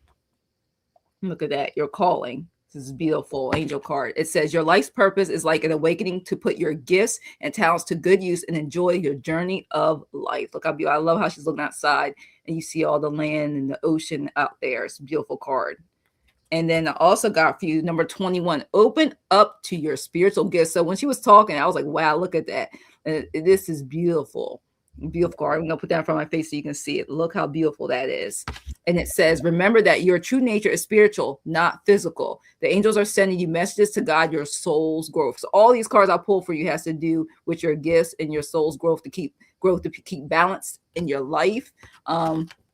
Look at that, your calling. This is beautiful angel card. It says your life's purpose is like an awakening to put your gifts and talents to good use and enjoy your journey of life. Look how beautiful. I love how she's looking outside and you see all the land and the ocean out there. It's a beautiful card. And then I also got for you number 21, open up to your spiritual gifts. So when she was talking, I was like, wow, look at that. This is beautiful. Beautiful card. I'm going to put that in front of my face so you can see it. Look how beautiful that is. And it says, remember that your true nature is spiritual, not physical. The angels are sending you messages to guide your soul's growth. So all these cards I pulled for you has to do with your gifts and your soul's growth to keep balance in your life.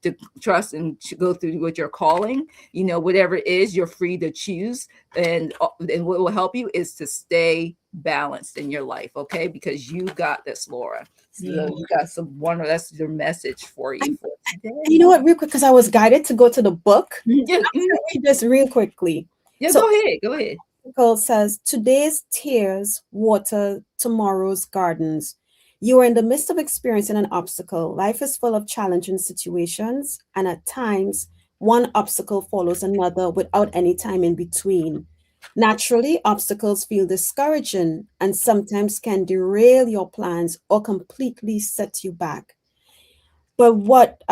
To trust and go through what you're calling, whatever it is, you're free to choose. And what will help you is to stay balanced in your life. Okay. Because you got this, Laura. So you got some wonder. That's your message for you for today. You know what, real quick, because I was guided to go to the book. Yeah. Read this real quickly. Yeah, So, go ahead. It says, today's tears water tomorrow's gardens. You are in the midst of experiencing an obstacle. Life is full of challenging situations, and at times, one obstacle follows another without any time in between. Naturally, obstacles feel discouraging and sometimes can derail your plans or completely set you back. But what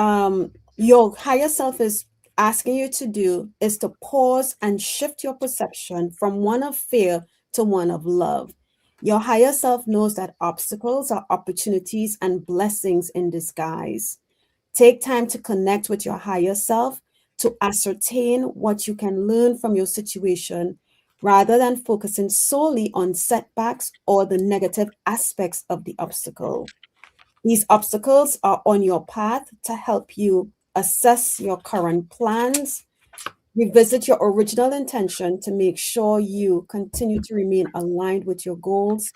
your higher self is asking you to do is to pause and shift your perception from one of fear to one of love. Your higher self knows that obstacles are opportunities and blessings in disguise. Take time to connect with your higher self to ascertain what you can learn from your situation rather than focusing solely on setbacks or the negative aspects of the obstacle. These obstacles are on your path to help you assess your current plans, revisit your original intention to make sure you continue to remain aligned with your goals,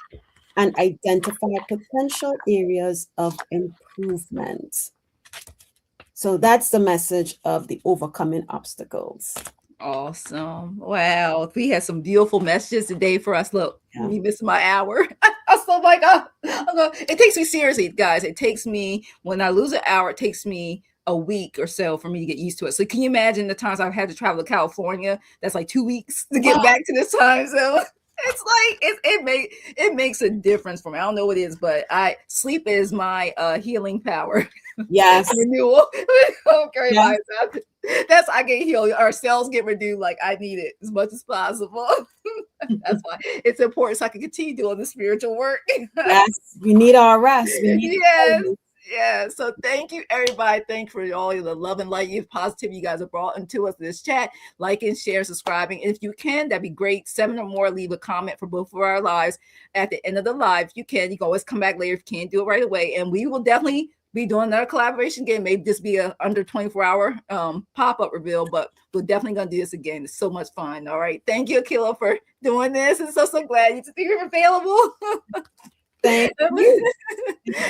and identify potential areas of improvement. So that's the message of the overcoming obstacles. Awesome. Wow. We had some beautiful messages today for us. Look, Yeah. me missing my hour. I'm so like, it takes me seriously, guys. It takes me, when I lose an hour, it takes me a week or so for me to get used to it. So can you imagine the times I've had to travel to California? That's like 2 weeks to get Wow. back to this time zone. It's like it makes a difference for me. I don't know what it is, but I sleep is my healing power. Yes. Renewal. Okay, Yeah. that's I get healed. Our cells get renewed like I need it as much as possible. That's why it's important so I can continue doing the spiritual work. Yes. We need our rest. We need Yes. to. Yeah. So thank you, everybody. Thank you for all the love and light, you positivity you guys have brought into us this chat. Like and share, subscribing. If you can, that'd be great. 7 or more, leave a comment for both of our lives at the end of the live. If you can always come back later if you can't do it right away. And we will definitely be doing another collaboration again. Maybe this be a under 24-hour pop-up reveal, but we're definitely gonna do this again. It's so much fun. All right. Thank you, Akela, for doing this. I'm so glad you're available. Thank you.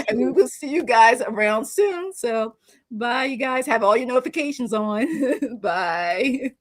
And we will see you guys around soon. So bye, you guys. Have all your notifications on. Bye.